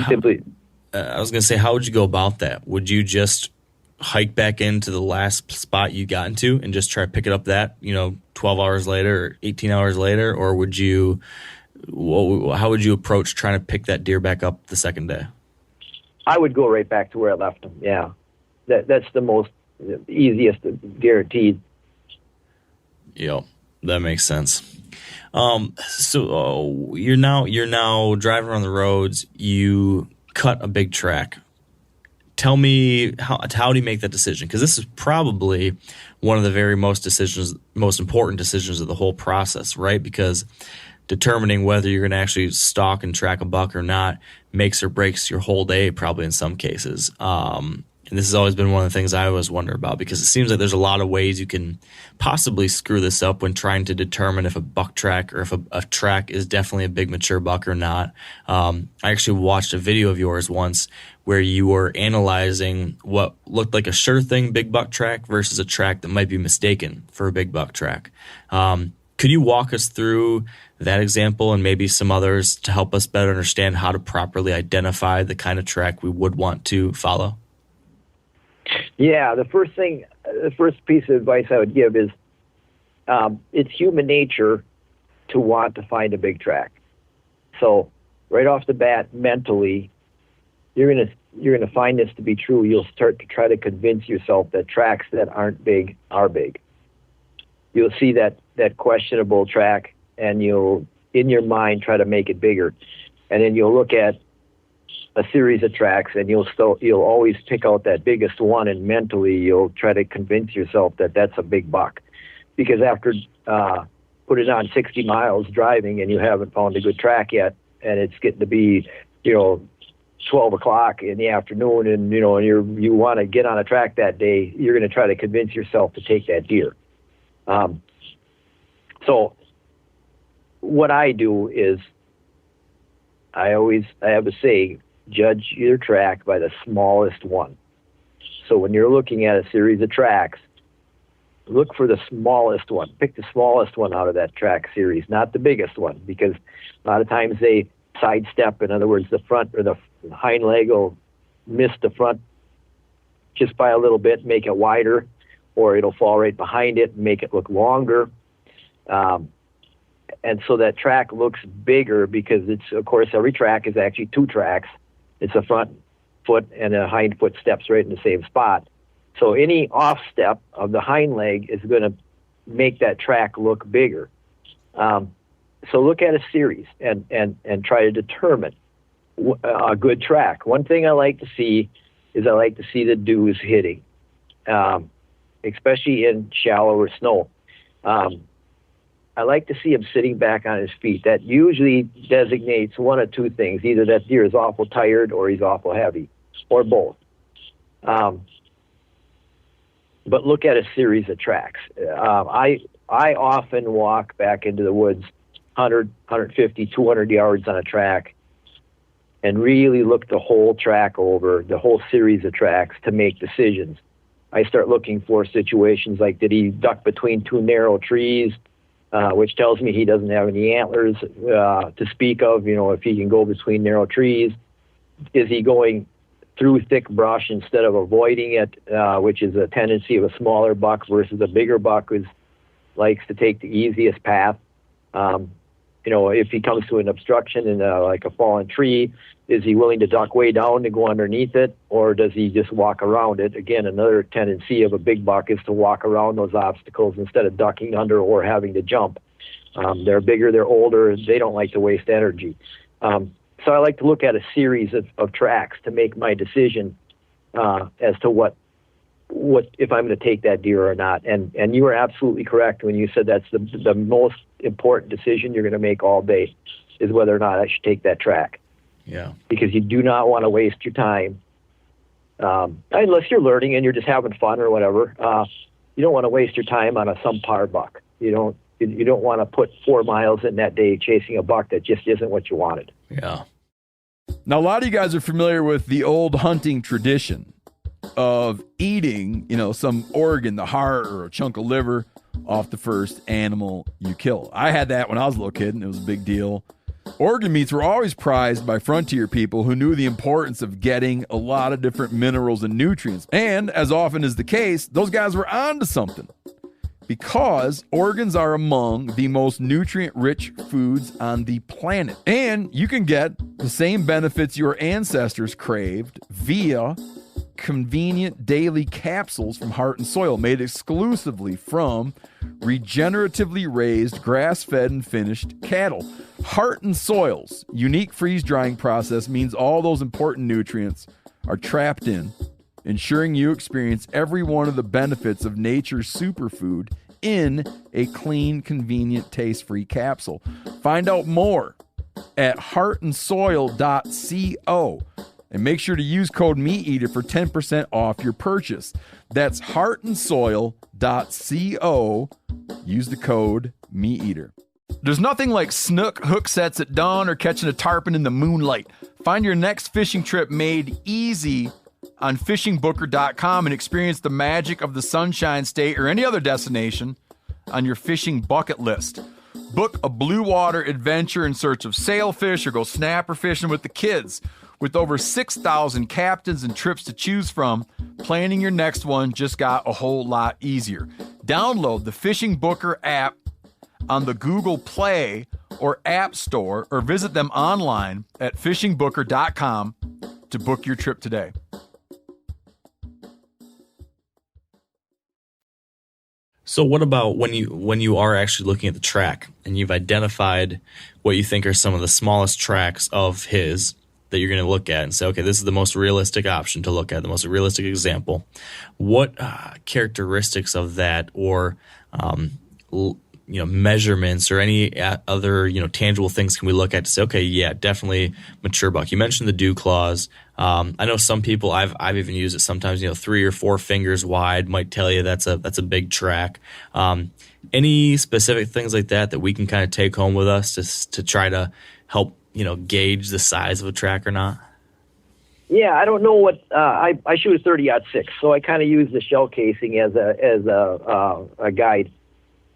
I was going to say, how would you go about that? Would you just hike back into the last spot you got into and just try to pick it up 12 hours later or 18 hours later, or would you? How would you approach trying to pick that deer back up the second day? I would go right back to where I left them. Yeah, that's the easiest, guaranteed. Yep, that makes sense. So you're now driving on the roads. You cut a big track. Tell me how do you make that decision? Because this is probably one of the very most important decisions of the whole process, right? Because determining whether you're going to actually stalk and track a buck or not makes or breaks your whole day, probably in some cases. And this has always been one of the things I always wonder about, because it seems like there's a lot of ways you can possibly screw this up when trying to determine if a buck track or if a track is definitely a big mature buck or not. I actually watched a video of yours once where you were analyzing what looked like a sure thing big buck track versus a track that might be mistaken for a big buck track. Could you walk us through that example and maybe some others to help us better understand how to properly identify the kind of track we would want to follow? Yeah, the first piece of advice I would give is it's human nature to want to find a big track. So right off the bat, mentally, you're gonna find this to be true. You'll start to try to convince yourself that tracks that aren't big are big. You'll see that questionable track, and you'll, in your mind, try to make it bigger. And then you'll look at a series of tracks, and you'll always pick out that biggest one, and mentally you'll try to convince yourself that that's a big buck. Because after putting on 60 miles driving and you haven't found a good track yet, and it's getting to be 12 o'clock in the afternoon, and you want to get on a track that day, you're going to try to convince yourself to take that deer. So what I do is I have a saying, judge your track by the smallest one. So when you're looking at a series of tracks, look for the smallest one. Pick the smallest one out of that track series, not the biggest one, because a lot of times they sidestep. In other words, the front or the hind leg will miss the front just by a little bit, make it wider, or it'll fall right behind it and make it look longer. And so that track looks bigger because of course, every track is actually two tracks. It's a front foot and a hind foot steps right in the same spot. So any off step of the hind leg is going to make that track look bigger. So look at a series and try to determine a good track. One thing I like to see is the dews hitting, especially in shallower snow. I like to see him sitting back on his feet. That usually designates one of two things. Either that deer is awful tired or he's awful heavy, or both. But look at a series of tracks. I often walk back into the woods 100, 150, 200 yards on a track and really look the whole track over, the whole series of tracks, to make decisions. I start looking for situations like, did he duck between two narrow trees, which tells me he doesn't have any antlers to speak of, if he can go between narrow trees. Is he going through thick brush instead of avoiding it, which is a tendency of a smaller buck versus a bigger buck who likes to take the easiest path. If he comes to an obstruction in like a fallen tree, is he willing to duck way down to go underneath it, or does he just walk around it? Again, another tendency of a big buck is to walk around those obstacles instead of ducking under or having to jump. They're bigger, they're older, they don't like to waste energy. So I like to look at a series of tracks to make my decision as to what what if I'm going to take that deer or not. And you were absolutely correct when you said that's the most important decision you're going to make all day is whether or not I should take that track. Yeah. Because you do not want to waste your time. Unless you're learning and you're just having fun or whatever. You don't want to waste your time on a subpar buck. You don't want to put 4 miles in that day chasing a buck that just isn't what you wanted. Yeah. Now, a lot of you guys are familiar with the old hunting tradition of eating, some organ, the heart or a chunk of liver off the first animal you kill. I had that when I was a little kid, and it was a big deal. Organ meats were always prized by frontier people who knew the importance of getting a lot of different minerals and nutrients. And as often is the case, those guys were onto something, because organs are among the most nutrient-rich foods on the planet. And you can get the same benefits your ancestors craved via convenient daily capsules from Heart and Soil, made exclusively from regeneratively raised, grass-fed, and finished cattle. Heart and Soil's unique freeze-drying process means all those important nutrients are trapped in, ensuring you experience every one of the benefits of nature's superfood in a clean, convenient, taste-free capsule. Find out more at heartandsoil.co. And make sure to use code MeatEater for 10% off your purchase. That's heartandsoil.co. Use the code MeatEater. There's nothing like snook hook sets at dawn or catching a tarpon in the moonlight. Find your next fishing trip made easy on fishingbooker.com and experience the magic of the Sunshine State or any other destination on your fishing bucket list. Book a blue water adventure in search of sailfish or go snapper fishing with the kids. With over 6,000 captains and trips to choose from, planning your next one just got a whole lot easier. Download the Fishing Booker app on the Google Play or App Store, or visit them online at fishingbooker.com to book your trip today. So what about when you are actually looking at the track and you've identified what you think are some of the smallest tracks of his that you're going to look at and say, okay, this is the most realistic option to look at, the most realistic example. What characteristics of that, or measurements or any other tangible things can we look at to say, okay, yeah, definitely mature buck? You mentioned the dew claws. I know some people, I've even used it sometimes. 3 or 4 fingers wide might tell you that's a big track. Any specific things like that we can kind of take home with us to try to help gauge the size of a track or not? Yeah, I don't know what I shoot a 30-06, so I kind of use the shell casing as a guide.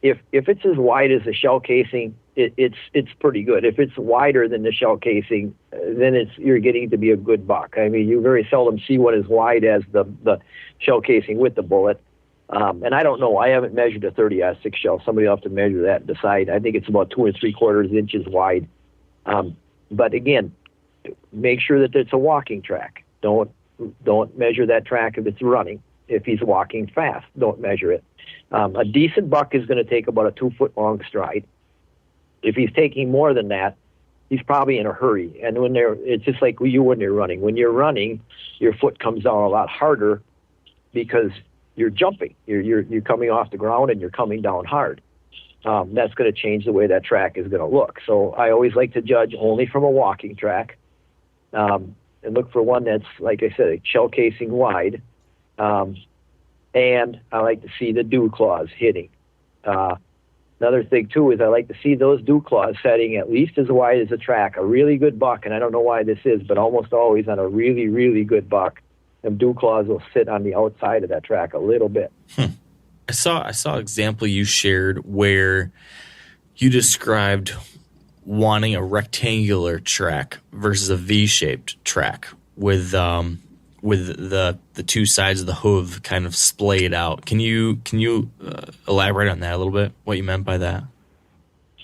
If it's as wide as the shell casing, it's pretty good. If it's wider than the shell casing, then you're getting to be a good buck. I mean, you very seldom see one as wide as the shell casing with the bullet. And I don't know. I haven't measured a 30-06 shell. Somebody will have to measure that and decide. I think it's about 2 3/4 inches wide. But again, make sure that it's a walking track. Don't measure that track if it's running. If he's walking fast, don't measure it. A decent buck is going to take about a 2-foot-long stride. If he's taking more than that, he's probably in a hurry. And it's just like you when you're running. When you're running, your foot comes down a lot harder because you're jumping. You're coming off the ground and you're coming down hard. That's going to change the way that track is going to look. So I always like to judge only from a walking track, and look for one that's, like I said, a shell casing wide. And I like to see the dew claws hitting. Another thing, too, is I like to see those dew claws setting at least as wide as a track. A really good buck, and I don't know why this is, but almost always on a really, really good buck, them dew claws will sit on the outside of that track a little bit. I saw an example you shared where you described wanting a rectangular track versus a V-shaped track with the two sides of the hoof kind of splayed out. Can you elaborate on that a little bit? What you meant by that?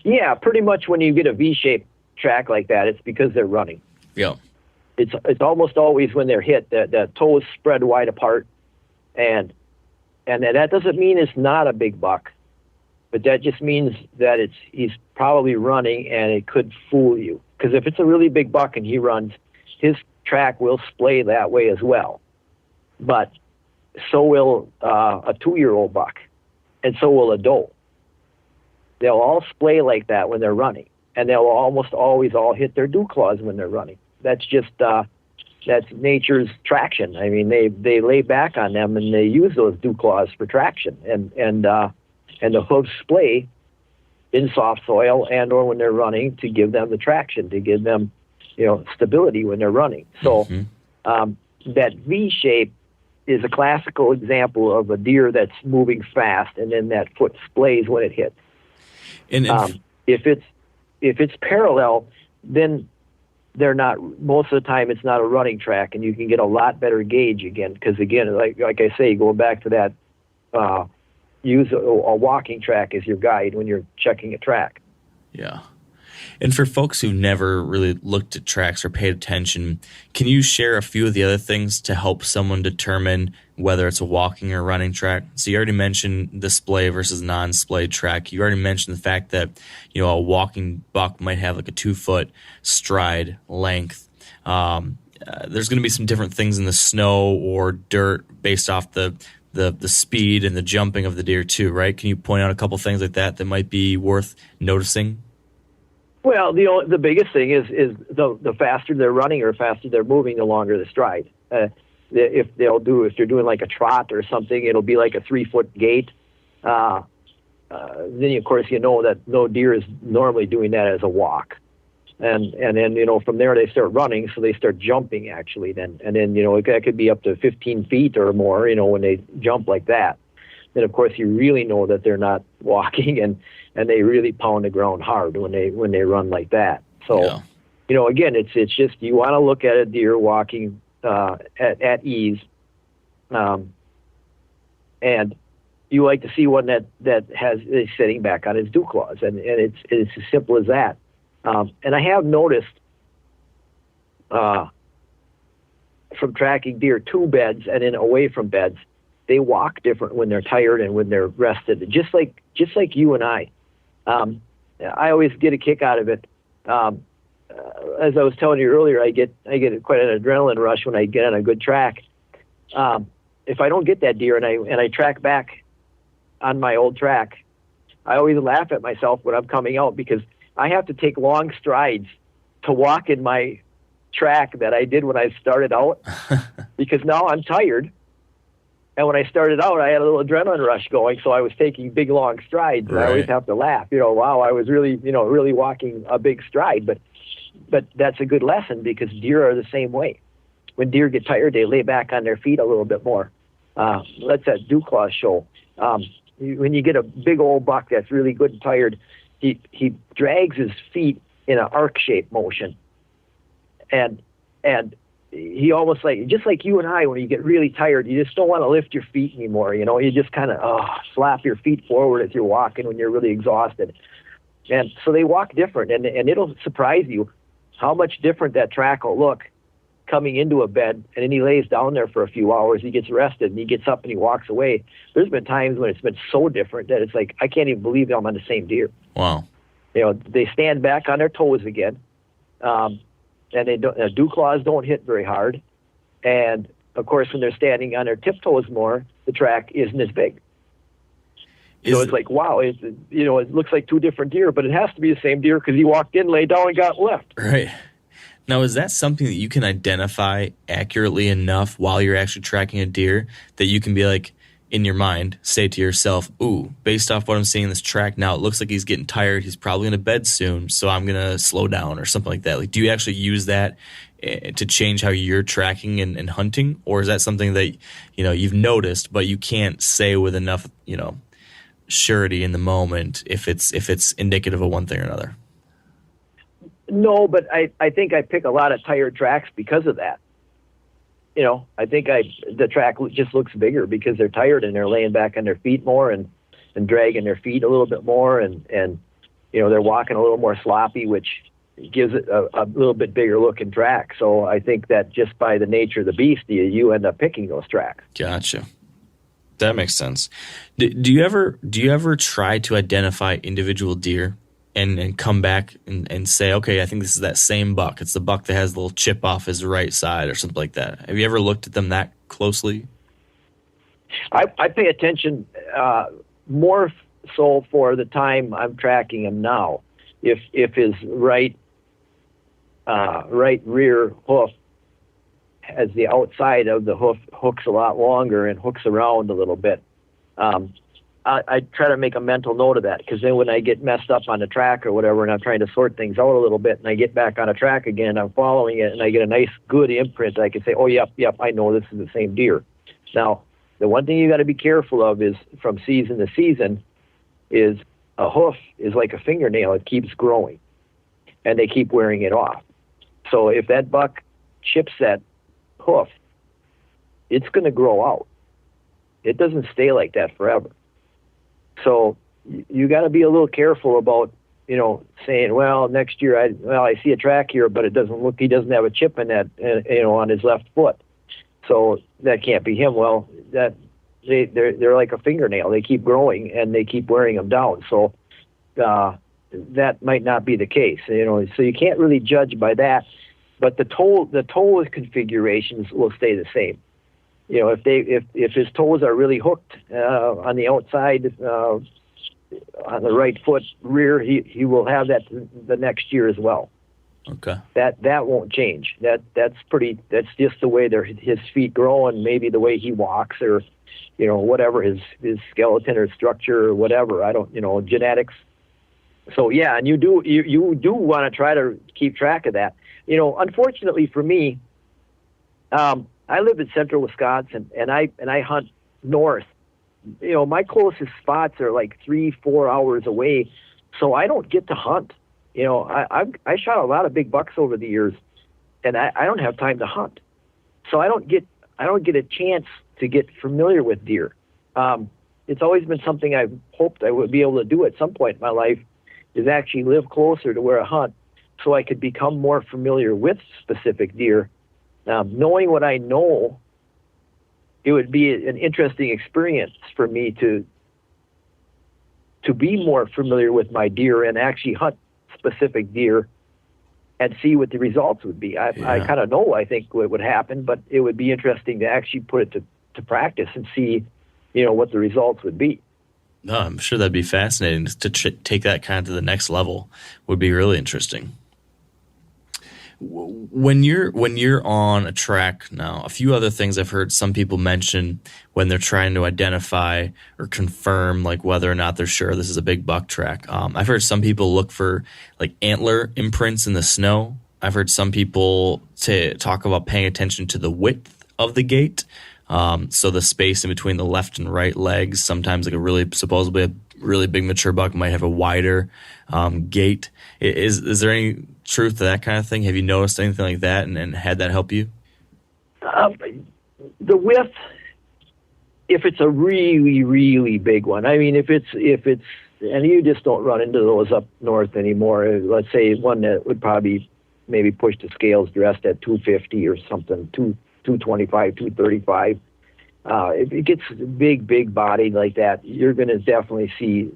Yeah, pretty much when you get a V-shaped track like that, it's because they're running. Yeah. It's almost always when they're hit that the toes spread wide apart, and that doesn't mean it's not a big buck, but that just means that he's probably running, and it could fool you. Because if it's a really big buck and he runs, his track will splay that way as well. But so will a 2-year-old buck, and so will a doe. They'll all splay like that when they're running, and they'll almost always all hit their dew claws when they're running. That's just that's nature's traction. I mean, they lay back on them and they use those dew claws for traction, and the hooves splay in soft soil and or when they're running to give them the traction, to give them, stability when they're running. So that V shape is a classical example of a deer that's moving fast, and then that foot splays when it hits. And if it's parallel, then they're not. Most of the time, it's not a running track, and you can get a lot better gauge again. Because again, like I say, going back to that, use a walking track as your guide when you're checking a track. Yeah. And for folks who never really looked at tracks or paid attention, can you share a few of the other things to help someone determine whether it's a walking or running track? So you already mentioned display versus non-display track. You already mentioned the fact that, a walking buck might have like a 2-foot stride length. There's going to be some different things in the snow or dirt based off the speed and the jumping of the deer too, right? Can you point out a couple things like that might be worth noticing? Well, the biggest thing is the faster they're running or faster they're moving, the longer the stride. If they're doing like a trot or something, it'll be like a 3-foot gait. Then of course that no deer is normally doing that as a walk. And then from there they start running, so they start jumping actually. Then that could be up to 15 feet or more. When they jump like that, then of course you really know that they're not walking, and they really pound the ground hard when they run like that. So again, it's just you want to look at a deer walking at ease, and you like to see one that is sitting back on his dew claws, and it's as simple as that. And I have noticed from tracking deer to beds and then away from beds, they walk different when they're tired and when they're rested. Just like you and I. I always get a kick out of it. As I was telling you earlier, I get quite an adrenaline rush when I get on a good track. If I don't get that deer and I track back on my old track, I always laugh at myself when I'm coming out, because I have to take long strides to walk in my track that I did when I started out, because now I'm tired. And when I started out, I had a little adrenaline rush going, so I was taking big, long strides. And right. I always have to laugh. Wow, I was really, really walking a big stride. But that's a good lesson, because deer are the same way. When deer get tired, they lay back on their feet a little bit more. Let's that dew claw show. When you get a big old buck that's really good and tired, he drags his feet in an arc-shaped motion, and he almost just like you and I, when you get really tired, you just don't want to lift your feet anymore. You just kind of slap your feet forward as you're walking when you're really exhausted. And so they walk different, and it'll surprise you how much different that track will look coming into a bed. And then he lays down there for a few hours, he gets rested, and he gets up and he walks away. There's been times when it's been so different that it's like, I can't even believe I'm on the same deer. Wow. They stand back on their toes again. And dew claws don't hit very hard. And of course, when they're standing on their tiptoes more, the track isn't as big. So it's like, wow, it looks like two different deer, but it has to be the same deer, because he walked in, laid down, and got left. Right. Now, is that something that you can identify accurately enough while you're actually tracking a deer that you can be like, in your mind, say to yourself, ooh, based off what I'm seeing in this track now, it looks like he's getting tired. He's probably in a bed soon, so I'm going to slow down or something like that. Like, do you actually use that to change how you're tracking and hunting? Or is that something that, you've noticed, but you can't say with enough, surety in the moment if it's indicative of one thing or another? No, but I think I pick a lot of tired tracks because of that. I think the track just looks bigger because they're tired and they're laying back on their feet more and dragging their feet a little bit more, and they're walking a little more sloppy, which gives it a little bit bigger looking track. So I think that just by the nature of the beast, you end up picking those tracks. Gotcha. That makes sense. Do you ever try to identify individual deer and come back and say, okay, I think this is that same buck. It's the buck that has a little chip off his right side or something like that. Have you ever looked at them that closely? I pay attention more so for the time I'm tracking him now. If his right rear hoof has the outside of the hoof hooks a lot longer and hooks around a little bit, I try to make a mental note of that, because then when I get messed up on the track or whatever and I'm trying to sort things out a little bit and I get back on a track again, I'm following it and I get a nice good imprint, I can say, oh, yep, I know this is the same deer. Now, the one thing you got to be careful of is from season to season is a hoof is like a fingernail. It keeps growing and they keep wearing it off. So if that buck chips that hoof, it's going to grow out. It doesn't stay like that forever. So you got to be a little careful about, saying, well, next year I see a track here, but it doesn't look, he doesn't have a chip in that, on his left foot. So that can't be him. Well, they're like a fingernail. They keep growing and they keep wearing them down. So that might not be the case. So you can't really judge by that. But the toe configurations will stay the same. If his toes are really hooked on the outside, on the right foot rear, he will have that the next year as well. Okay. That won't change. That's just the way his feet grow, and maybe the way he walks, or whatever his skeleton or structure or whatever. I don't genetics. So yeah, and you do want to try to keep track of that. Unfortunately for me, I live in central Wisconsin, and I hunt north. My closest spots are like 3-4 hours away, so I don't get to hunt. I shot a lot of big bucks over the years, and I don't have time to hunt, so I don't get a chance to get familiar with deer. It's always been something I've hoped I would be able to do at some point in my life, is actually live closer to where I hunt, so I could become more familiar with specific deer. Knowing what I know, it would be an interesting experience for me to be more familiar with my deer and actually hunt specific deer and see what the results would be. I kind of know, I think, what would happen, but it would be interesting to actually put it to practice and see, what the results would be. No, I'm sure that'd be fascinating to take that kind of to the next level. Would be really interesting. When you're on a track now, a few other things I've heard some people mention when they're trying to identify or confirm like whether or not they're sure this is a big buck track. I've heard some people look for like antler imprints in the snow. I've heard some people talk about paying attention to the width of the gait. So the space in between the left and right legs, sometimes like supposedly a really big mature buck might have a wider gait. Is there any truth to that kind of thing? Have you noticed anything like that and had that help you? The width, if it's a really, really big one, I mean, if it's, and you just don't run into those up north anymore. Let's say one that would probably maybe push the scales dressed at 250 or something, 225, 235. If it gets big bodied like that, you're going to definitely see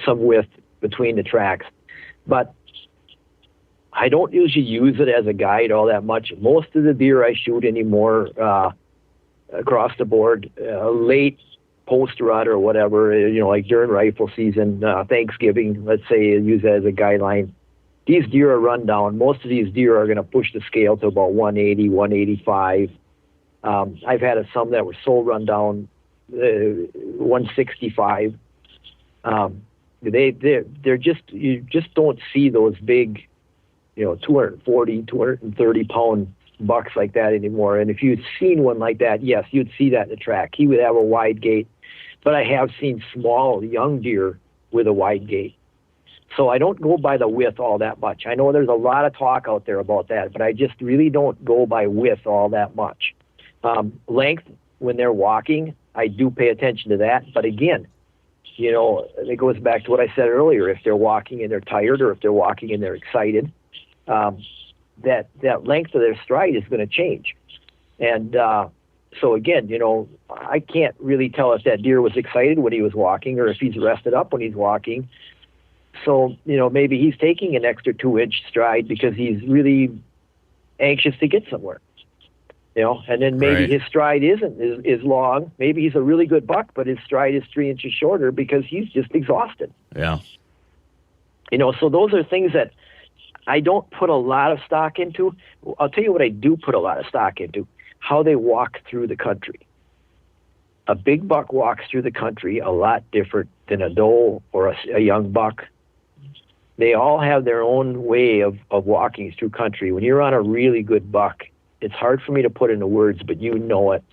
some width between the tracks. But I don't usually use it as a guide all that much. Most of the deer I shoot anymore across the board, late post-rut or whatever, like during rifle season, Thanksgiving, let's say, use that as a guideline. These deer are run down. Most of these deer are going to push the scale to about 180, 185. I've had some that were so run down, 165. They're just, you just don't see those big, 240, 230 pound bucks like that anymore. And if you'd seen one like that, yes, you'd see that in the track. He would have a wide gait, but I have seen small young deer with a wide gait. So I don't go by the width all that much. I know there's a lot of talk out there about that, but I just really don't go by width all that much. Length, when they're walking, I do pay attention to that. But again, it goes back to what I said earlier. If they're walking and they're tired, or if they're walking and they're excited, that length of their stride is going to change. And so again, I can't really tell if that deer was excited when he was walking or if he's rested up when he's walking. So, maybe he's taking an extra 2-inch stride because he's really anxious to get somewhere. And then maybe his stride isn't as long. Maybe he's a really good buck, but his stride is 3 inches shorter because he's just exhausted. Yeah. So those are things that I don't put a lot of stock into. I'll tell you what I do put a lot of stock into, how they walk through the country. A big buck walks through the country a lot different than a doe or a young buck. They all have their own way of walking through country. When you're on a really good buck, it's hard for me to put into words, but you know it,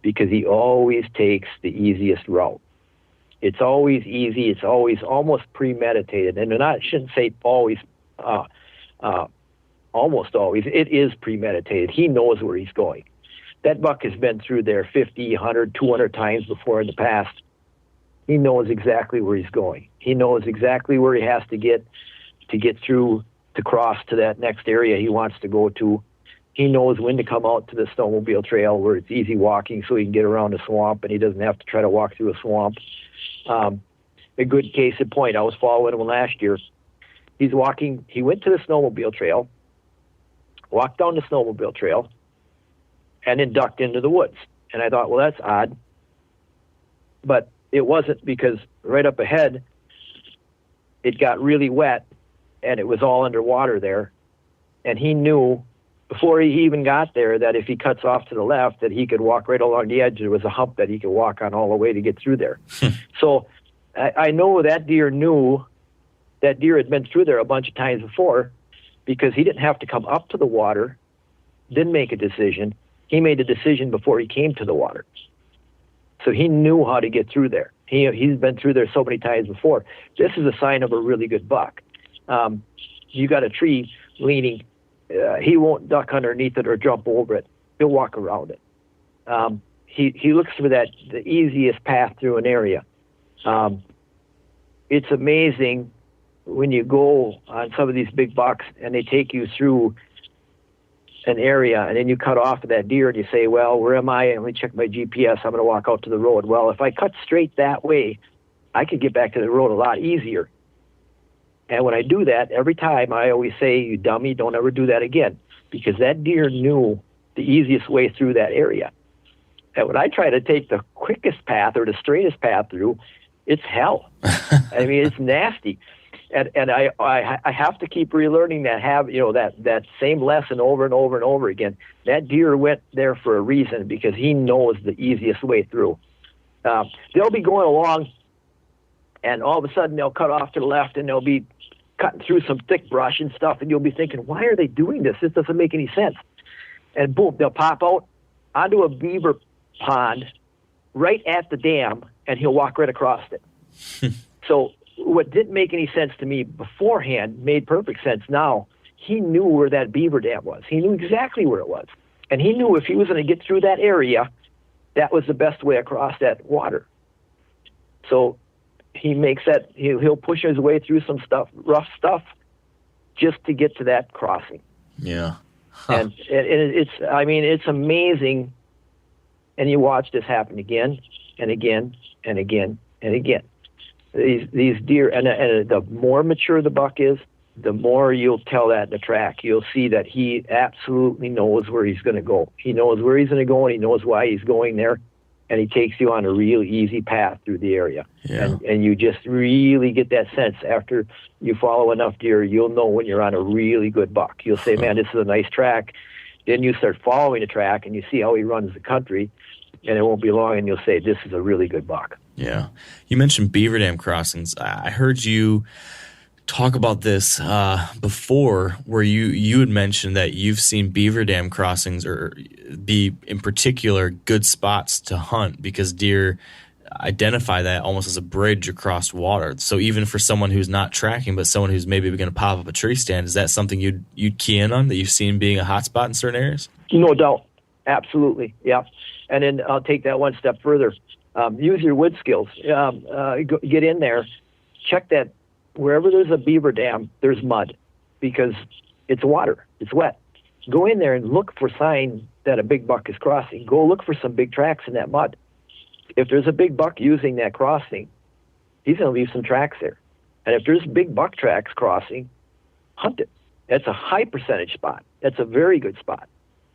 because he always takes the easiest route. It's always easy. It's always almost premeditated. And I shouldn't say always, almost always. It is premeditated. He knows where he's going. That buck has been through there 50, 100, 200 times before in the past. He knows exactly where he's going. He knows exactly where he has to get through to cross to that next area he wants to go to. He knows when to come out to the snowmobile trail where it's easy walking so he can get around the swamp and he doesn't have to try to walk through a swamp. A good case in point, I was following him last year. He went to the snowmobile trail, walked down the snowmobile trail, and then ducked into the woods. And I thought, well, that's odd. But it wasn't, because right up ahead, it got really wet and it was all underwater there. And he knew before he even got there that if he cuts off to the left, that he could walk right along the edge. There was a hump that he could walk on all the way to get through there. So I know that deer knew that deer had been through there a bunch of times before, because he didn't have to come up to the water, didn't make a decision. He made a decision before he came to the water. So he knew how to get through there. He's been through there so many times before. This is a sign of a really good buck. You got a tree leaning. He won't duck underneath it or jump over it. He'll walk around it. He looks for the easiest path through an area. It's amazing when you go on some of these big bucks and they take you through an area and then you cut off of that deer and you say, well, where am I? Let me check my GPS. I'm going to walk out to the road. Well, if I cut straight that way, I could get back to the road a lot easier. And when I do that, every time I always say, you dummy, don't ever do that again, because that deer knew the easiest way through that area. And when I try to take the quickest path or the straightest path through, it's hell. I mean, it's nasty. And I have to keep relearning that same lesson over and over and over again. That deer went there for a reason, because he knows the easiest way through. They'll be going along, and all of a sudden they'll cut off to the left, and they'll be cutting through some thick brush and stuff, and you'll be thinking, why are they doing this? This doesn't make any sense. And boom, they'll pop out onto a beaver pond right at the dam, and he'll walk right across it. So what didn't make any sense to me beforehand made perfect sense now. He knew where that beaver dam was. He knew exactly where it was. And he knew if he was going to get through that area, that was the best way across that water. So he makes that, he'll push his way through some rough stuff, just to get to that crossing. Yeah. Huh. And it's amazing. And you watch this happen again and again and again and again. These deer, and the more mature the buck is, the more you'll tell that in the track. You'll see that he absolutely knows where he's going to go. He knows where he's going to go, and he knows why he's going there, and he takes you on a real easy path through the area. Yeah. And you just really get that sense after you follow enough deer. You'll know when you're on a really good buck. You'll say, man, this is a nice track. Then you start following the track, and you see how he runs the country, and it won't be long, and you'll say, this is a really good buck. Yeah. You mentioned beaver dam crossings. I heard you talk about this before, where you had mentioned that you've seen beaver dam crossings or be in particular good spots to hunt because deer identify that almost as a bridge across water. So even for someone who's not tracking, but someone who's maybe going to pop up a tree stand, is that something you'd key in on that you've seen being a hot spot in certain areas? No doubt. Absolutely. Yeah. And then I'll take that one step further. Use your wood skills. Get in there. Check that wherever there's a beaver dam, there's mud, because it's water. It's wet. Go in there and look for signs that a big buck is crossing. Go look for some big tracks in that mud. If there's a big buck using that crossing, he's going to leave some tracks there. And if there's big buck tracks crossing, hunt it. That's a high percentage spot. That's a very good spot.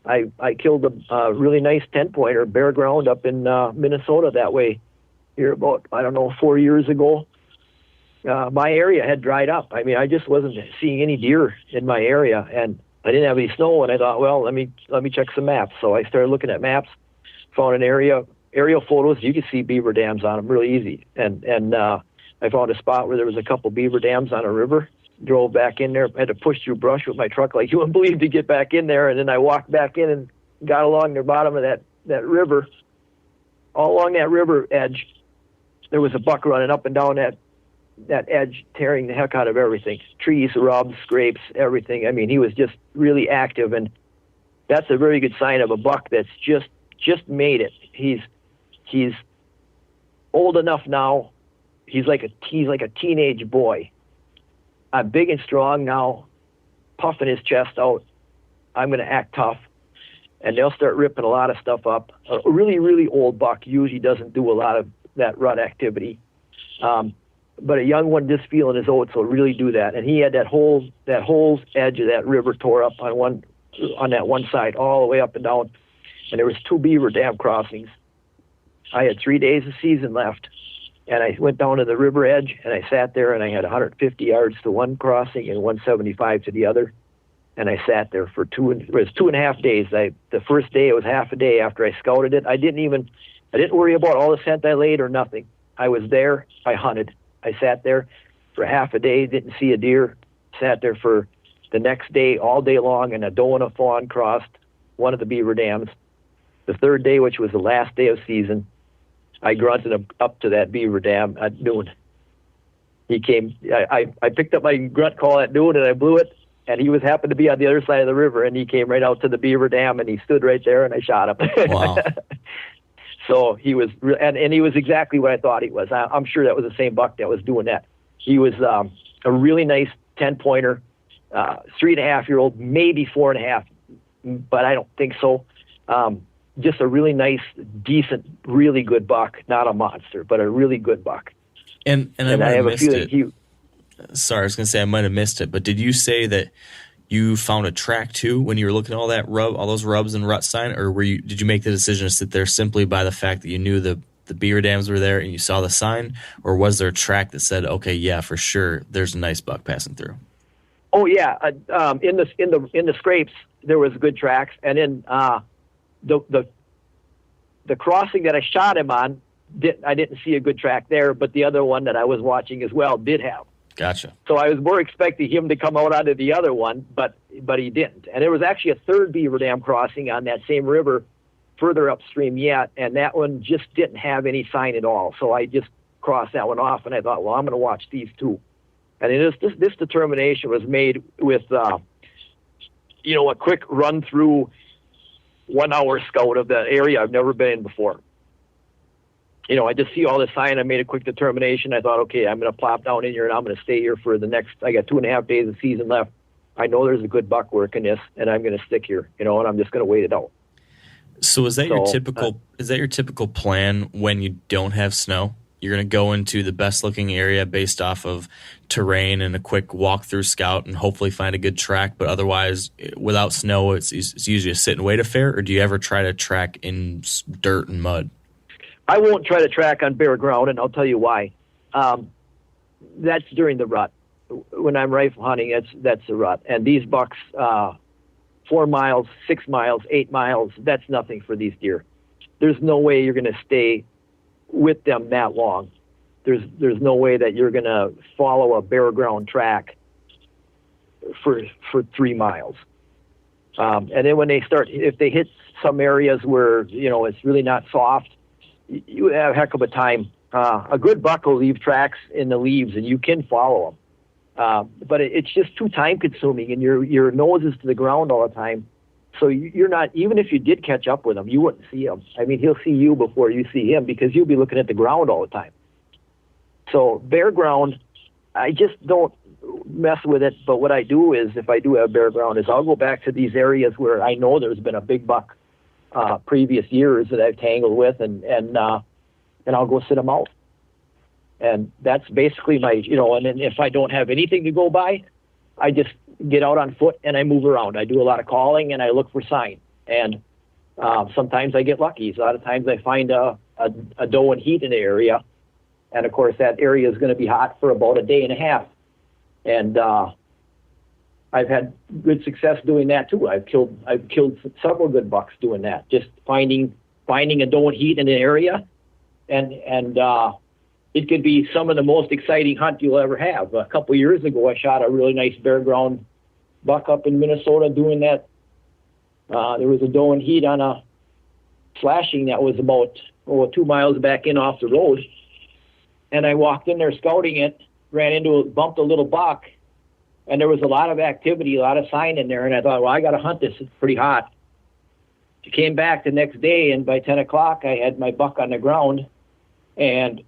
I killed a really nice 10-pointer bare ground up in Minnesota that way here about, 4 years ago. My area had dried up. I mean, I just wasn't seeing any deer in my area, and I didn't have any snow. And I thought, well, let me check some maps. So I started looking at maps, found an aerial photos. You could see beaver dams on them really easy, and I found a spot where there was a couple beaver dams on a river. Drove back in there, had to push through brush with my truck like you wouldn't believe to get back in there. And then I walked back in and got along the bottom of that river. All along that river edge, there was a buck running up and down that edge, tearing the heck out of everything. Trees, rubs, scrapes, everything. I mean, he was just really active, and that's a very good sign of a buck that's just made it. He's old enough now. He's like a teenage boy. I'm big and strong now, puffing his chest out. I'm going to act tough, and they'll start ripping a lot of stuff up. A really, really old buck usually doesn't do a lot of that rut activity, but a young one just feeling his oats will really do that. And he had that whole edge of that river tore up on that one side, all the way up and down, and there was 2 beaver dam crossings. I had 3 days of season left. And I went down to the river edge, and I sat there, and I had 150 yards to one crossing and 175 to the other. And I sat there for 2.5 days. The first day, it was half a day after I scouted it. I didn't worry about all the scent I laid or nothing. I was there. I hunted. I sat there for half a day, didn't see a deer. Sat there for the next day, all day long, and a doe and a fawn crossed one of the beaver dams. The third day, which was the last day of season, I grunted him up to that beaver dam at noon. He came. I picked up my grunt call at noon, and I blew it. And he happened to be on the other side of the river, and he came right out to the beaver dam, and he stood right there, and I shot him. Wow. So he was, and he was exactly what I thought he was. I'm sure that was the same buck that was doing that. He was a really nice 10-pointer, 3.5-year-old, maybe 4.5, but I don't think so. Just a really nice, decent, really good buck. Not a monster, but a really good buck. And I might have missed it. Sorry, I was going to say I might have missed it, but did you say that you found a track too when you were looking at all those rubs and rut sign, or did you make the decision to sit there simply by the fact that you knew the beaver dams were there and you saw the sign, or was there a track that said, okay, yeah, for sure, there's a nice buck passing through? Oh yeah, in the scrapes there was good tracks, and in the crossing that I shot him on, I didn't see a good track there, but the other one that I was watching as well did have. Gotcha. So I was more expecting him to come out onto the other one, but he didn't. And there was actually a third beaver dam crossing on that same river further upstream yet, and that one just didn't have any sign at all. So I just crossed that one off, and I thought, well, I'm going to watch these two. And this determination was made with, a quick run through 1 hour scout of the area I've never been in before. I just see all this sign. I made a quick determination. I thought, okay, I'm going to plop down in here and I'm going to stay here for I got 2.5 days of season left. I know there's a good buck working this, and I'm going to stick here, and I'm just going to wait it out. So is that your typical plan when you don't have snow? You're going to go into the best looking area based off of terrain and a quick walkthrough scout and hopefully find a good track, but otherwise without snow, it's usually a sit and wait affair, or do you ever try to track in dirt and mud? I won't try to track on bare ground, and I'll tell you why. That's during the rut. When I'm rifle hunting, that's the rut. And these bucks, 4 miles, 6 miles, 8 miles, that's nothing for these deer. There's no way you're going to stay with them that long. There's no way that you're going to follow a bare ground track for 3 miles. And then when if they hit some areas where, it's really not soft, you have a heck of a time. A good buck will leave tracks in the leaves, and you can follow them. But it's just too time consuming, and your nose is to the ground all the time. So you're not, even if you did catch up with him, you wouldn't see him. I mean, he'll see you before you see him because you'll be looking at the ground all the time. So bare ground, I just don't mess with it. But what I do is, if I do have bare ground, is I'll go back to these areas where I know there's been a big buck previous years that I've tangled with, and I'll go sit them out. And that's basically my, and then if I don't have anything to go by, I just get out on foot and I move around. I do a lot of calling and I look for sign. And sometimes I get lucky. A lot of times I find a doe and heat in the area. And, of course, that area is going to be hot for about a day and a half. And I've had good success doing that, too. I've killed several good bucks doing that, just finding a doe and heat in an area. And it could be some of the most exciting hunt you'll ever have. A couple of years ago, I shot a really nice bare ground buck up in Minnesota doing that. There was a doe and heat on a slashing that was about 2 miles back in off the road. And I walked in there scouting it, bumped a little buck, and there was a lot of activity, a lot of sign in there. And I thought, well, I got to hunt this. It's pretty hot. I came back the next day, and by 10 o'clock, I had my buck on the ground. And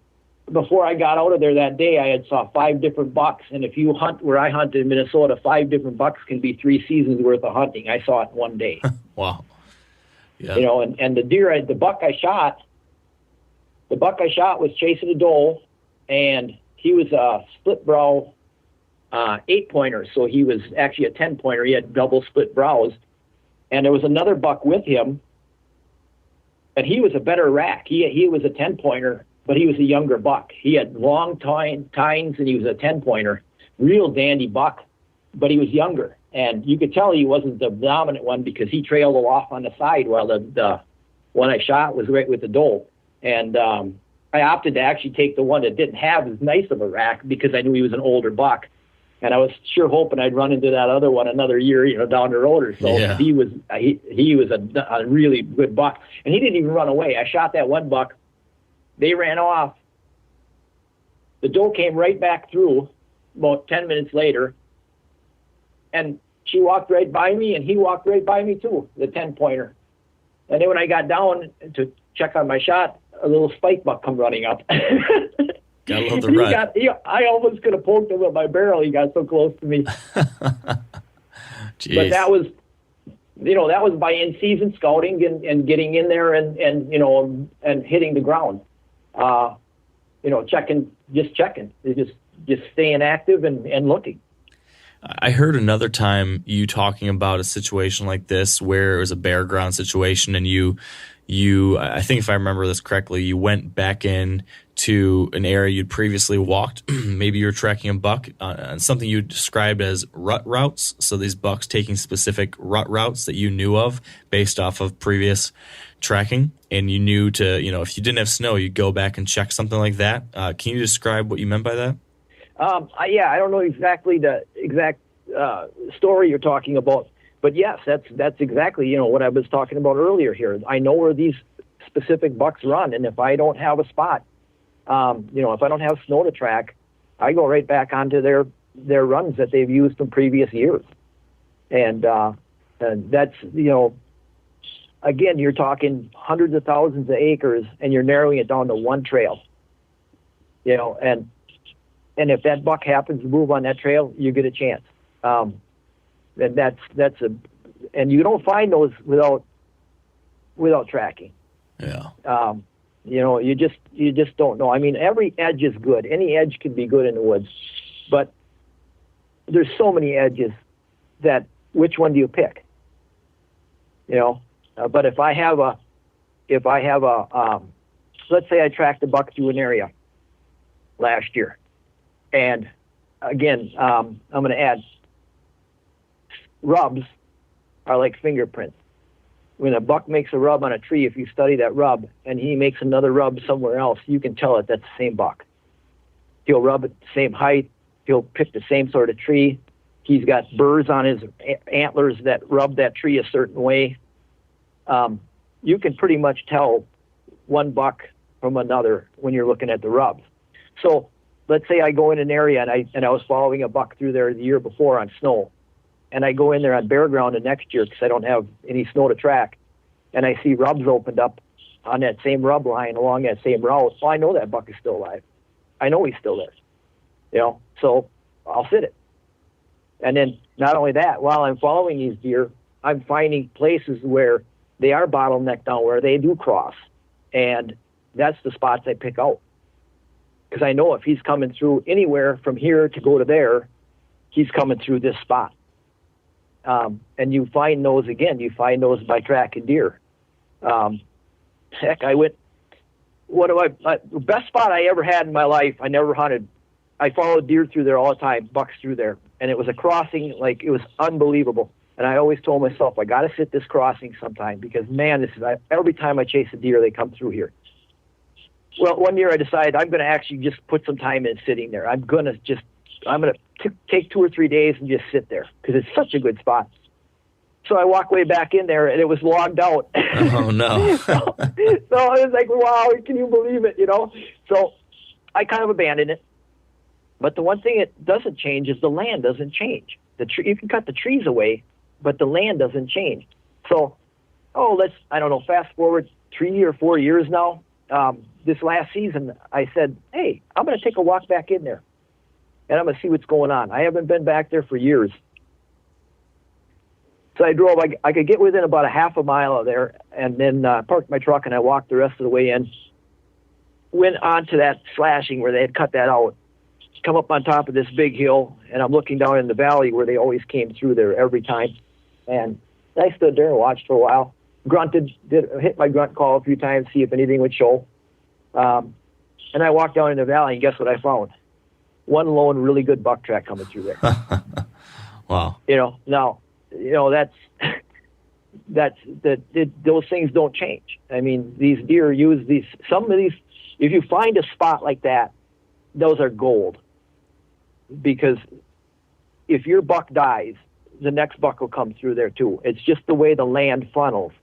before I got out of there that day, I had saw 5 different bucks. And if you hunt where I hunted in Minnesota, 5 different bucks can be 3 seasons worth of hunting. I saw it in one day. Wow. Yeah. You know, and the buck I shot was chasing a doe, and he was a split brow 8-pointer. So he was actually a 10-pointer. He had double split brows. And there was another buck with him, and he was a better rack. He was a 10-pointer, but he was a younger buck. He had long tines, and he was a 10-pointer. Real dandy buck, but he was younger. And you could tell he wasn't the dominant one because he trailed off on the side while the one I shot was right with the doe. And I opted to actually take the one that didn't have as nice of a rack because I knew he was an older buck. And I was sure hoping I'd run into that other one another year, down the road or so. Yeah. He was a really good buck, and he didn't even run away. I shot that one buck. They ran off. The doe came right back through about 10 minutes later, and she walked right by me, and he walked right by me too, the 10-pointer. And then when I got down to check on my shot, a little spike buck come running up. Gotta love the rut. I almost could have poked him with my barrel. He got so close to me. But that was by in-season scouting and getting in there and hitting the ground. Checking, just staying active and looking. I heard another time you talking about a situation like this where it was a bare ground situation, and you, I think if I remember this correctly, you went back in to an area you'd previously walked. Maybe you were tracking a buck on something you described as rut routes. So these bucks taking specific rut routes that you knew of based off of previous tracking, and you knew to, if you didn't have snow, you'd go back and check something like that. Can you describe what you meant by that? I don't know exactly the exact story you're talking about, but yes, that's exactly what I was talking about earlier here. I know where these specific bucks run, and if I don't have a spot, if I don't have snow to track, I go right back onto their runs that they've used from previous years, and that's again, you're talking hundreds of thousands of acres, and you're narrowing it down to one trail, and if that buck happens to move on that trail, you get a chance. And and you don't find those without tracking. Yeah. You just don't know. I mean, every edge is good. Any edge can be good in the woods, but there's so many edges that which one do you pick? But if I have a let's say I tracked a buck through an area last year, and again, I'm going to add, rubs are like fingerprints. When a buck makes a rub on a tree, if you study that rub and he makes another rub somewhere else, you can tell it that's the same buck. He'll rub at the same height. He'll pick the same sort of tree. He's got burrs on his antlers that rub that tree a certain way. You can pretty much tell one buck from another when you're looking at the rubs. So let's say I go in an area and I was following a buck through there the year before on snow, and I go in there on bare ground the next year because I don't have any snow to track, and I see rubs opened up on that same rub line along that same route. Well, I know that buck is still alive. I know he's still there, so I'll sit it. And then not only that, while I'm following these deer, I'm finding places where they are bottlenecked down, where they do cross, and that's the spots I pick out. Because I know if he's coming through anywhere from here to go to there, he's coming through this spot. And you find those again. You find those by tracking deer. Heck, I went. The best spot I ever had in my life. I never hunted. I followed deer through there all the time, bucks through there, and it was a crossing. Like, it was unbelievable. And I always told myself, I got to sit this crossing sometime, because man, every time I chase a deer, they come through here. Well, one year I decided I'm going to actually just put some time in sitting there. I'm going to take 2 or 3 days and just sit there, because it's such a good spot. So I walked way back in there, and it was logged out. Oh, no. so I was like, wow, can you believe it, So I kind of abandoned it. But the one thing it doesn't change is the land doesn't change. You can cut the trees away, but the land doesn't change. So, fast forward 3 or 4 years now. This last season, I said, hey, I'm going to take a walk back in there, and I'm going to see what's going on. I haven't been back there for years. So I drove. I could get within about a half a mile of there, and then parked my truck, and I walked the rest of the way in. Went onto that slashing where they had cut that out. Come up on top of this big hill, and I'm looking down in the valley where they always came through there every time. And I stood there and watched for a while. Grunted, hit my grunt call a few times, see if anything would show. And I walked down in the valley, and guess what I found? One lone really good buck track coming through there. Wow. Those things don't change. I mean, these deer use some of these, if you find a spot like that, those are gold. Because if your buck dies, the next buck will come through there too. It's just the way the land funnels.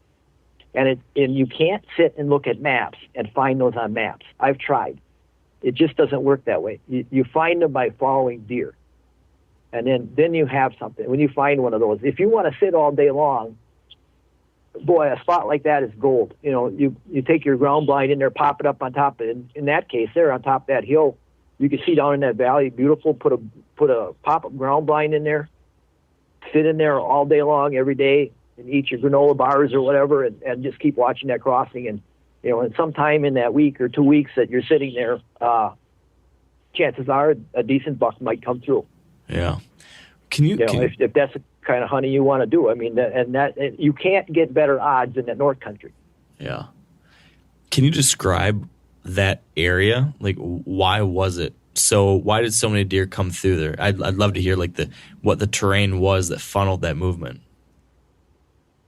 And you can't sit and look at maps and find those on maps. I've tried. It just doesn't work that way. You find them by following deer. And then you have something. When you find one of those, if you want to sit all day long, boy, a spot like that is gold. You take your ground blind in there, pop it up on top of it. In that case, there on top of that hill, you can see down in that valley, beautiful. Put a pop-up ground blind in there, sit in there all day long, every day, and eat your granola bars or whatever, and just keep watching that crossing. And and sometime in that week or 2 weeks that you're sitting there, chances are a decent buck might come through. Yeah. If that's the kind of hunting you want to do, I mean, and you can't get better odds in the North Country. Yeah. Can you describe that area? Like, why was it so? Why did so many deer come through there? I'd love to hear what the terrain was that funneled that movement.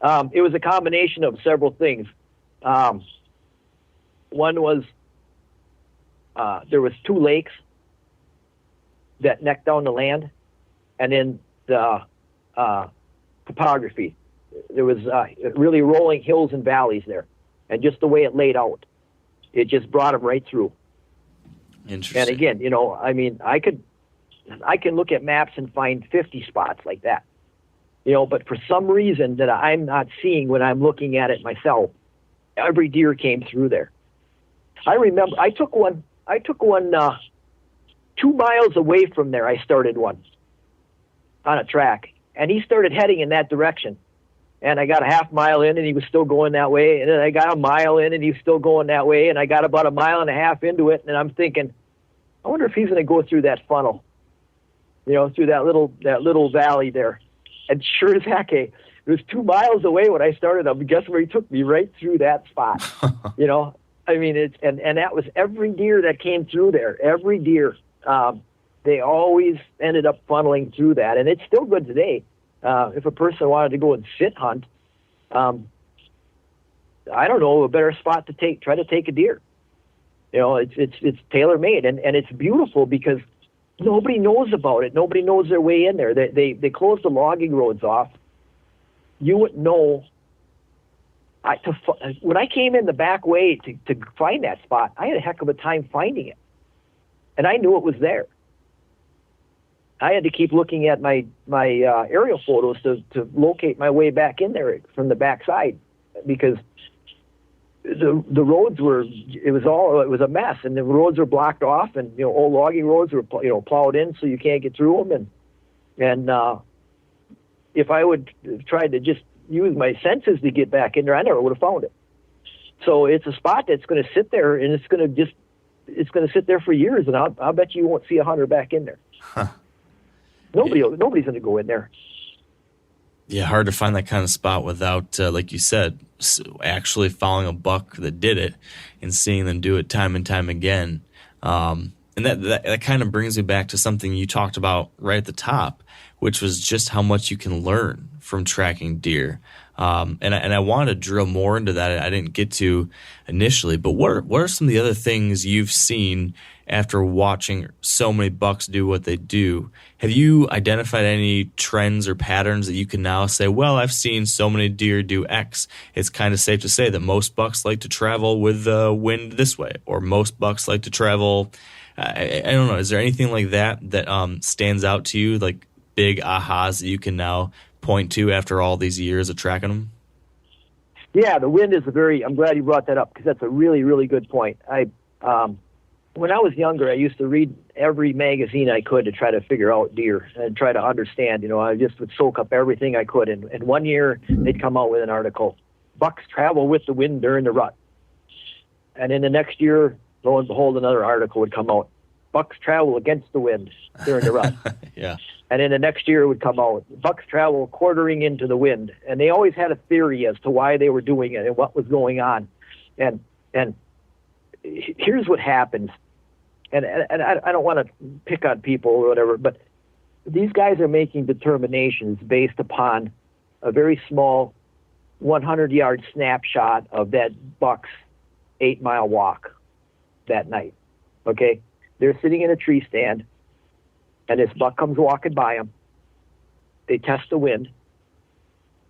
It was a combination of several things. One was there was 2 lakes that necked down the land, and then the topography. There was really rolling hills and valleys there, and just the way it laid out, it just brought them right through. Interesting. And again, I mean, I can look at maps and find 50 spots like that, but for some reason that I'm not seeing when I'm looking at it myself, every deer came through there. I remember I took one 2 miles away from there. I started one on a track, and he started heading in that direction. And I got a half mile in, and he was still going that way. And then I got a mile in, and he was still going that way. And I got about a mile and a half into it, and I'm thinking, I wonder if he's going to go through that funnel, through that little valley there. And sure as heck, it was 2 miles away when I started him. Guess where he took me? Right through that spot. I mean, and that was every deer that came through there. Every deer, they always ended up funneling through that, and it's still good today. If a person wanted to go and sit hunt, I don't know, a better spot to try to take a deer. It's tailor made, and it's beautiful because nobody knows about it. Nobody knows their way in there. They closed the logging roads off. You wouldn't know. When I came in the back way to find that spot, I had a heck of a time finding it, and I knew it was there. I had to keep looking at my aerial photos to locate my way back in there from the backside, because the roads it was a mess, and the roads were blocked off, and old logging roads were plowed in so you can't get through them, and if I would try to just use my senses to get back in there, I never would have found it. So it's a spot that's going to sit there, and it's going to sit there for years, and I'll bet you won't see a hunter back in there. Huh. Nobody's going to go in there. Yeah, hard to find that kind of spot without, like you said, actually following a buck that did it and seeing them do it time and time again. And that kind of brings me back to something you talked about right at the top, which was just how much you can learn from tracking deer. And I wanted to drill more into that. I didn't get to initially, but what are some of the other things you've seen after watching so many bucks do what they do? Have you identified any trends or patterns that you can now say, well, I've seen so many deer do X. It's kind of safe to say that most bucks like to travel with the wind this way, or most bucks like to travel. I don't know. Is there anything like that stands out to you, like big ahas that you can now point to after all these years of tracking them? Yeah, the wind is I'm glad you brought that up, because that's a really, really good point. When I was younger, I used to read every magazine I could to try to figure out deer and try to understand. I just would soak up everything I could. And one year they'd come out with an article, bucks travel with the wind during the rut. And in the next year, lo and behold, another article would come out, bucks travel against the wind during the rut. Yeah. And then the next year it would come out, bucks travel quartering into the wind. And they always had a theory as to why they were doing it and what was going on. And here's what happens. And I don't want to pick on people or whatever, but these guys are making determinations based upon a very small 100-yard snapshot of that buck's 8-mile walk that night. Okay? They're sitting in a tree stand, and this buck comes walking by them. They test the wind,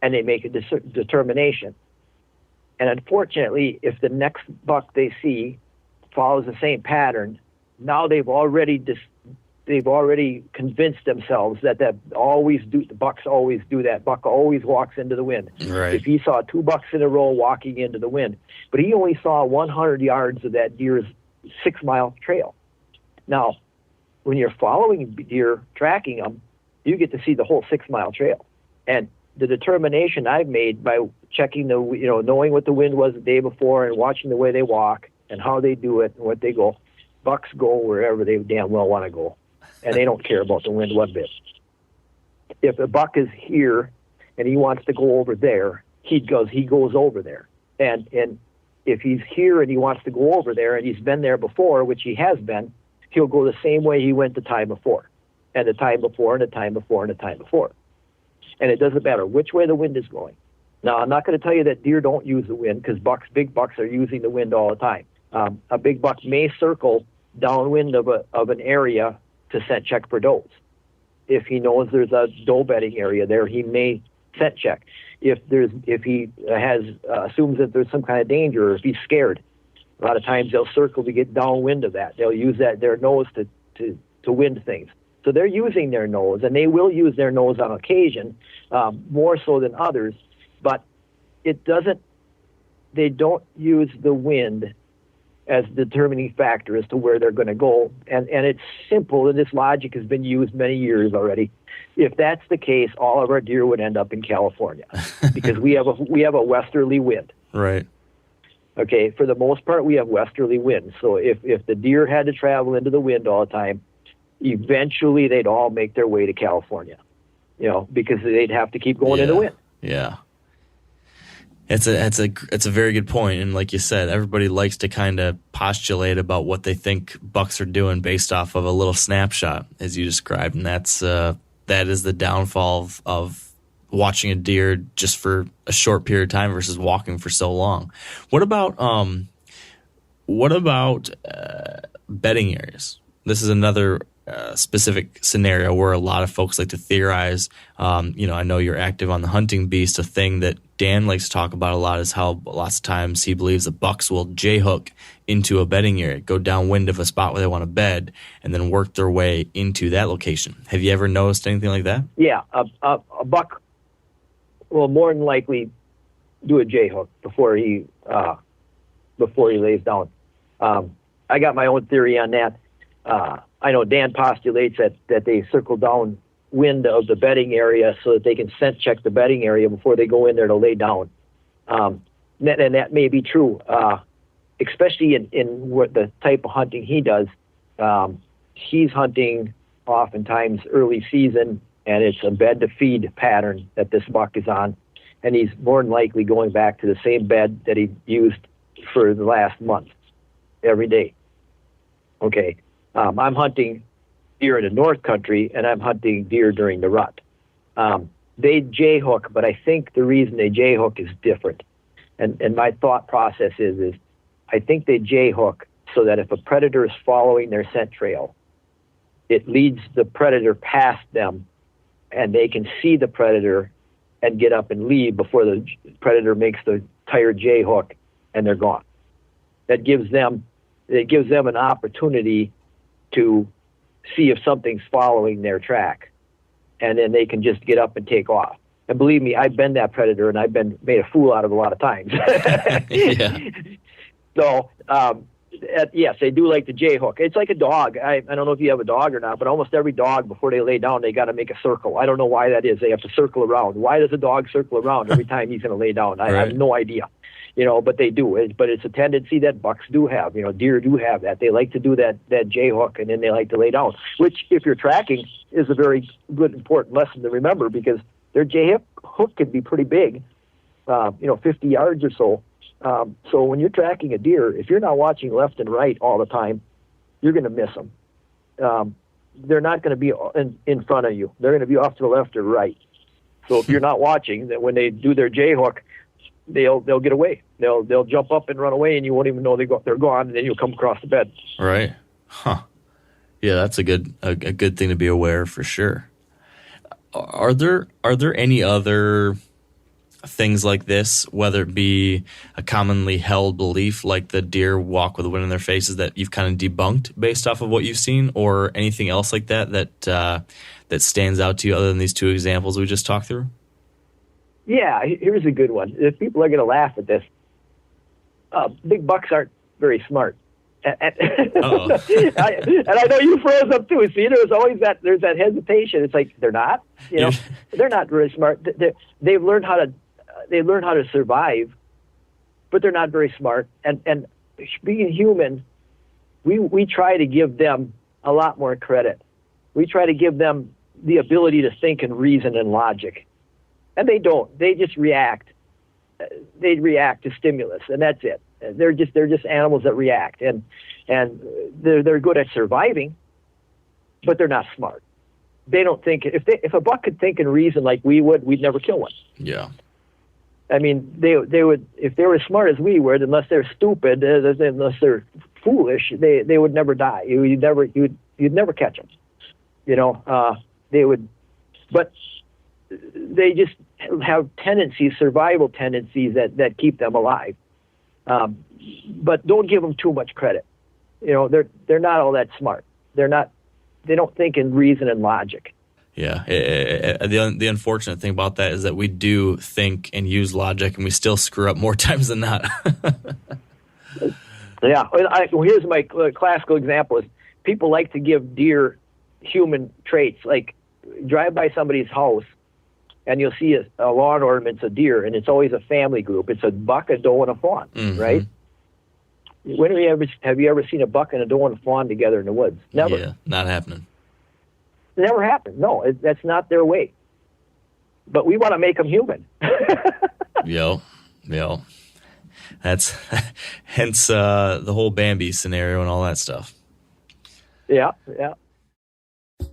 and they make a determination. And unfortunately, if the next buck they see follows the same pattern, now they've already convinced themselves that the bucks always do that. Buck always walks into the wind. Right. If he saw 2 bucks in a row walking into the wind, but he only saw 100 yards of that deer's 6-mile trail. Now, when you're following deer, tracking them, you get to see the whole 6-mile trail. And the determination I've made by checking knowing what the wind was the day before and watching the way they walk and how they do it and what they go, bucks go wherever they damn well want to go, and they don't care about the wind one bit. If a buck is here and he wants to go over there, he goes over there. And if he's here and he wants to go over there and he's been there before, which he has been, he'll go the same way he went the time before, and the time before, and the time before, and the time before. And it doesn't matter which way the wind is going. Now, I'm not going to tell you that deer don't use the wind, because big bucks are using the wind all the time. A big buck may circle downwind of an area to scent check for does. If he knows there's a doe bedding area there, he may scent check. If he assumes that there's some kind of danger, or if he's scared, a lot of times they'll circle to get downwind of that. They'll use their nose to wind things. So they're using their nose, and they will use their nose on occasion, more so than others. But they don't use the wind as a determining factor as to where they're going to go. And it's simple, and this logic has been used many years already. If that's the case, all of our deer would end up in California because we have a westerly wind. Right. Okay, for the most part, we have westerly winds. So if the deer had to travel into the wind all the time, eventually they'd all make their way to California, because they'd have to keep going in the wind. Yeah. It's a very good point. And like you said, everybody likes to kind of postulate about what they think bucks are doing based off of a little snapshot, as you described. And that is the downfall of watching a deer just for a short period of time versus walking for so long. What about bedding areas? This is another specific scenario where a lot of folks like to theorize. I know you're active on the hunting beast. A thing that Dan likes to talk about a lot is how lots of times he believes the bucks will J-hook into a bedding area, go downwind of a spot where they want to bed, and then work their way into that location. Have you ever noticed anything like that? Yeah, a buck will more than likely do a J-hook before he lays down. I got my own theory on that. I know Dan postulates that they circle downwind of the bedding area so that they can scent check the bedding area before they go in there to lay down. And that may be true, especially in what the type of hunting he does. He's hunting oftentimes early season and it's a bed to feed pattern that this buck is on, and he's more than likely going back to the same bed that he used for the last month every day. Okay, I'm hunting deer in the North Country, and I'm hunting deer during the rut. They J-hook, but I think the reason they J-hook is different. And my thought process is I think they J-hook so that if a predator is following their scent trail, it leads the predator past them, and they can see the predator and get up and leave before the predator makes the tired J-hook, and they're gone. It gives them an opportunity to see if something's following their track, and then they can just get up and take off. And believe me, I've been that predator, and I've been made a fool out of a lot of times. Yeah. So, yes, they do like the J-hook. It's like a dog. I don't know if you have a dog or not, but almost every dog, before they lay down, they got to make a circle. I don't know why that is. They have to circle around. Why does a dog circle around every time he's going to lay down? I have no idea. But they do. But it's a tendency that bucks do have. Deer do have that. They like to do that J-hook, and then they like to lay down, which, if you're tracking, is a very good, important lesson to remember, because their J-hook can be pretty big, 50 yards or so. So when you're tracking a deer, if you're not watching left and right all the time, you're going to miss them. They're not going to be in front of you. They're going to be off to the left or right. So if you're not watching, that when they do their J-hook, they'll get away. They'll jump up and run away, and you won't even know they're gone, and then you'll come across the bed. Right. Huh. Yeah, that's a good thing to be aware of, for sure. Are there any other things like this, whether it be a commonly held belief like the deer walk with the wind in their faces, that you've kind of debunked based off of what you've seen, or anything else like that stands out to you other than these two examples we just talked through? Yeah, here's a good one. If people are going to laugh at this, big bucks aren't very smart. And I know you froze up too. See, there's that hesitation. It's like, they're not, they're not very smart. They've learned how to survive, but they're not very smart. And being human, we try to give them a lot more credit. We try to give them the ability to think and reason and logic, and they don't. They just react. They react to stimulus, and that's it. They're just animals that react, and they're good at surviving, but they're not smart. They don't think. If a buck could think and reason like we would, we'd never kill one. Yeah. I mean, they would, if they were as smart as we would, unless they're stupid, unless they're foolish, they would never die. You'd never catch them. They would, but they just have survival tendencies that keep them alive. But don't give them too much credit. They're not all that smart. They don't think in reason and logic. Yeah. The unfortunate thing about that is that we do think and use logic, and we still screw up more times than not. Yeah. Here's my classical example: is people like to give deer human traits. Like, drive by somebody's house, and you'll see a lawn ornament's a deer, and it's always a family group. It's a buck, a doe, and a fawn, right? When have you ever seen a buck and a doe and a fawn together in the woods? Never. Yeah, not happening. It never happened. No, that's not their way. But we want to make them human. Yo. That's hence the whole Bambi scenario and all that stuff. Yeah.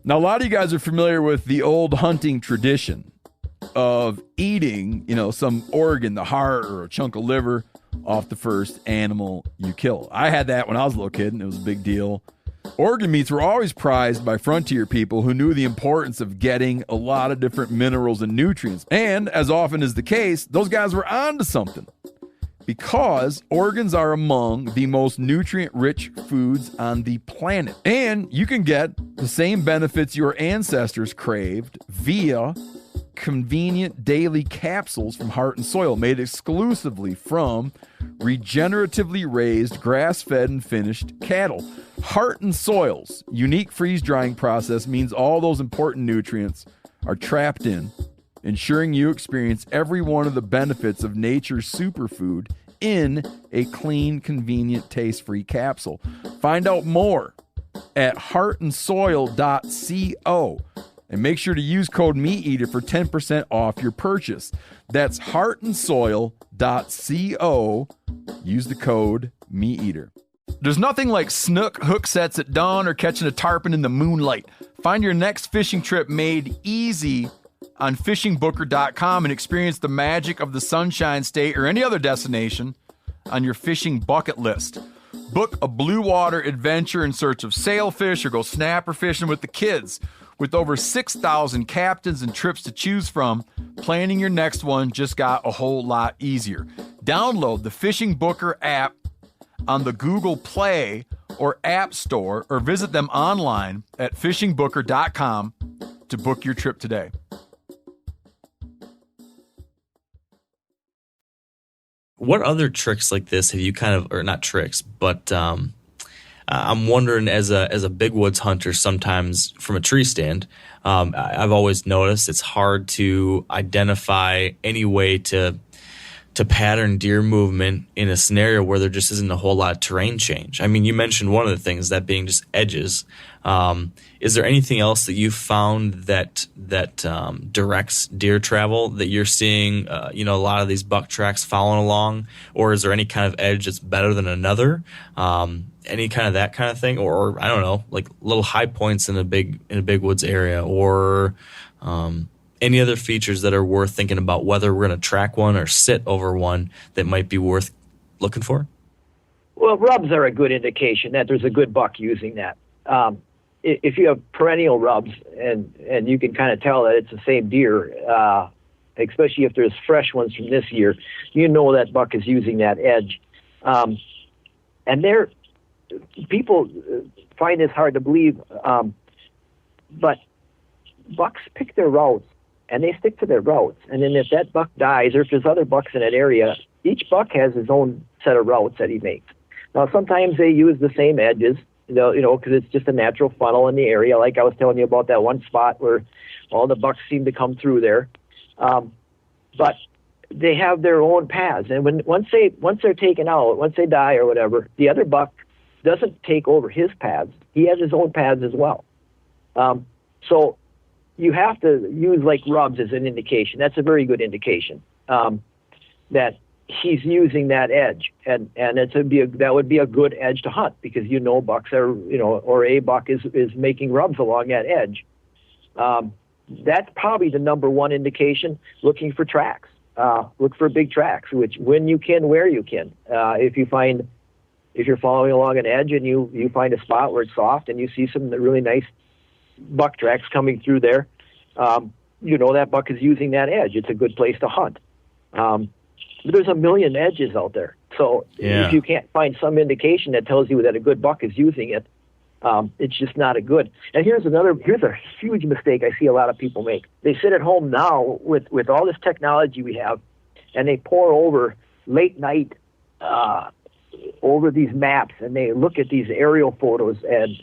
Now, a lot of you guys are familiar with the old hunting tradition of eating, some organ, the heart or a chunk of liver, off the first animal you kill. I had that when I was a little kid, and it was a big deal. Organ meats were always prized by frontier people who knew the importance of getting a lot of different minerals and nutrients. And as often is the case, those guys were onto something, because organs are among the most nutrient-rich foods on the planet. And you can get the same benefits your ancestors craved via convenient daily capsules from Heart and Soil, made exclusively from regeneratively raised, grass-fed, and finished cattle. Heart and Soil's unique freeze-drying process means all those important nutrients are trapped in, ensuring you experience every one of the benefits of nature's superfood in a clean, convenient, taste-free capsule. Find out more at heartandsoil.co. And make sure to use code MeatEater for 10% off your purchase. That's heartandsoil.co. Use the code MeatEater. There's nothing like snook hook sets at dawn or catching a tarpon in the moonlight. Find your next fishing trip made easy on fishingbooker.com and experience the magic of the Sunshine State or any other destination on your fishing bucket list. Book a blue water adventure in search of sailfish or go snapper fishing with the kids. With over 6,000 captains and trips to choose from, planning your next one just got a whole lot easier. Download the Fishing Booker app on the Google Play or App Store, or visit them online at fishingbooker.com to book your trip today. What other tricks like this have you kind of, or not tricks, but I'm wondering as a big woods hunter, sometimes from a tree stand, I've always noticed it's hard to identify any way to pattern deer movement in a scenario where there just isn't a whole lot of terrain change. I mean, you mentioned one of the things, that being just edges. Is there anything else that you found that directs deer travel that you're seeing, a lot of these buck tracks following along? Or is there any kind of edge that's better than another? Any kind of that kind of thing? Or I don't know, like little high points in a big woods area, or any other features that are worth thinking about, whether we're going to track one or sit over one that might be worth looking for? Well, rubs are a good indication that there's a good buck using that. If you have perennial rubs and you can kind of tell that it's the same deer, especially if there's fresh ones from this year, you know that buck is using that edge. And people find this hard to believe, but bucks pick their routes. And they stick to their routes. And then if that buck dies, or if there's other bucks in that area, each buck has his own set of routes that he makes. Now, sometimes they use the same edges, because it's just a natural funnel in the area. Like I was telling you about that one spot where all the bucks seem to come through there. But they have their own paths. And once they're taken out, once they die or whatever, the other buck doesn't take over his paths. He has his own paths as well. So you have to use like rubs as an indication. That's a very good indication that he's using that edge, and that would be a good edge to hunt, because bucks are or a buck is making rubs along that edge. That's probably the number one indication. Looking for tracks. Look for big tracks, which when you can, where you can. If you're following along an edge and you find a spot where it's soft and you see some really nice buck tracks coming through there, that buck is using that edge. It's a good place to hunt. But there's a million edges out there. So if you can't find some indication that tells you that a good buck is using it, it's just not a good. And here's a huge mistake I see a lot of people make. They sit at home now with all this technology we have, and they pore over late night over these maps, and they look at these aerial photos and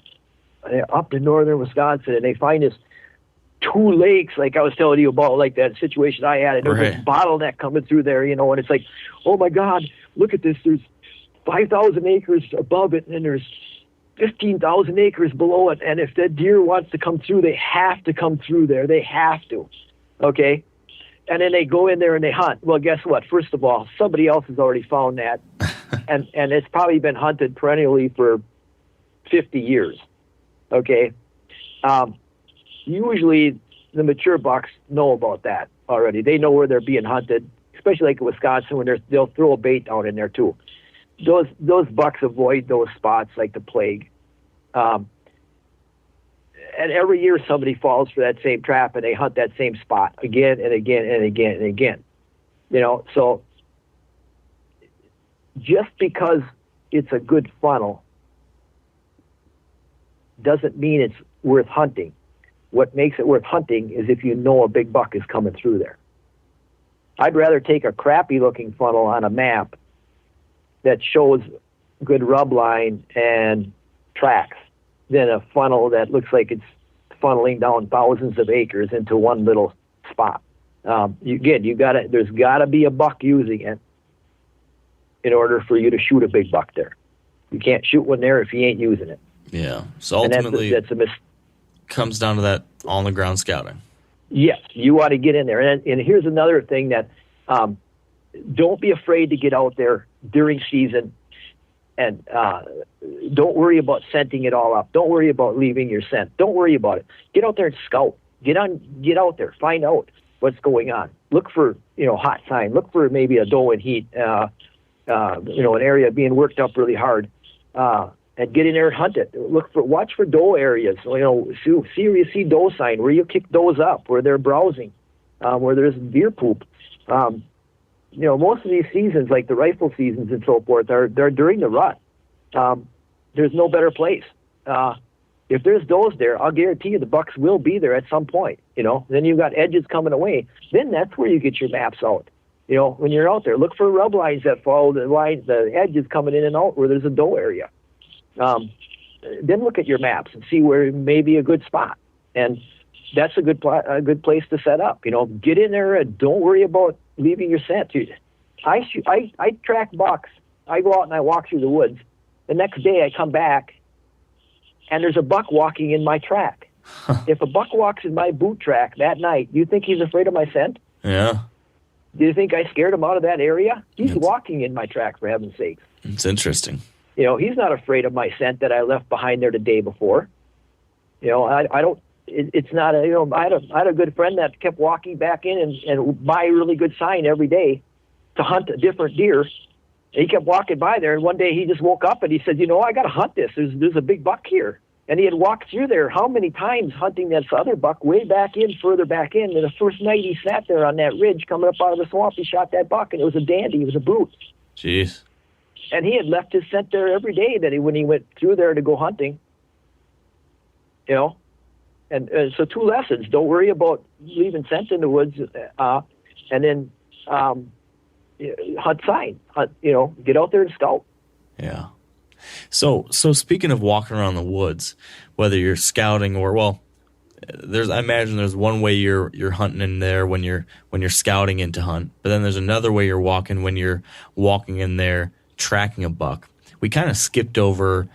up in northern Wisconsin, and they find this 2 lakes, like I was telling you about, like that situation I had, and there's this bottleneck coming through there, and it's like, oh my God, look at this. There's 5,000 acres above it, and there's 15,000 acres below it, and if that deer wants to come through, they have to come through there. They have to, okay? And then they go in there and they hunt. Well, guess what? First of all, somebody else has already found that, and it's probably been hunted perennially for 50 years. Okay. Usually the mature bucks know about that already. They know where they're being hunted, especially like in Wisconsin when they'll throw a bait down in there too. Those bucks avoid those spots like the plague. And every year somebody falls for that same trap and they hunt that same spot again and again and again and again. So just because it's a good funnel doesn't mean it's worth hunting. What makes it worth hunting is if you know a big buck is coming through there. I'd rather take a crappy looking funnel on a map that shows good rub line and tracks than a funnel that looks like it's funneling down thousands of acres into one little spot. There's gotta be a buck using it in order for you to shoot a big buck there. You can't shoot one there if he ain't using it. Yeah. So ultimately, that's a comes down to that on-the-ground scouting. Yes, you want to get in there. And here's another thing that don't be afraid to get out there during season, and don't worry about scenting it all up. Don't worry about leaving your scent. Don't worry about it. Get out there and scout. Get out there. Find out what's going on. Look for, hot sign. Look for maybe a doe in heat, an area being worked up really hard, and get in there and hunt it. Watch for doe areas. See where you see doe sign, where you kick does up, where they're browsing, where there's deer poop. Most of these seasons, like the rifle seasons and so forth, they're during the rut. There's no better place. If there's does there, I'll guarantee you the bucks will be there at some point. Then you've got edges coming away. Then that's where you get your maps out. When you're out there, look for rub lines that follow the edges coming in and out where there's a doe area. Then look at your maps and see where may be a good spot. And that's a good place to set up. Get in there and don't worry about leaving your scent. I track bucks. I go out and I walk through the woods. The next day I come back and there's a buck walking in my track. If a buck walks in my boot track that night, do you think he's afraid of my scent? Yeah. Do you think I scared him out of that area? He's walking in my track, for heaven's sakes. It's interesting. He's not afraid of my scent that I left behind there the day before. I don't. It's not a. I had a good friend that kept walking back in and buy a really good sign every day to hunt a different deer. And he kept walking by there, and one day he just woke up and he said, I got to hunt this. There's a big buck here. And he had walked through there how many times hunting this other buck way back in, further back in. And the first night he sat there on that ridge coming up out of the swamp, he shot that buck, and it was a dandy. It was a brute. Jeez. And he had left his scent there every day when he went through there to go hunting. And so 2 lessons. Don't worry about leaving scent in the woods. And then hunt sign. Get out there and scout. Yeah. So speaking of walking around the woods, whether you're scouting or I imagine there's one way you're hunting in there when you're scouting in to hunt, but then there's another way you're walking when you're walking in there tracking a buck. We kind of skipped over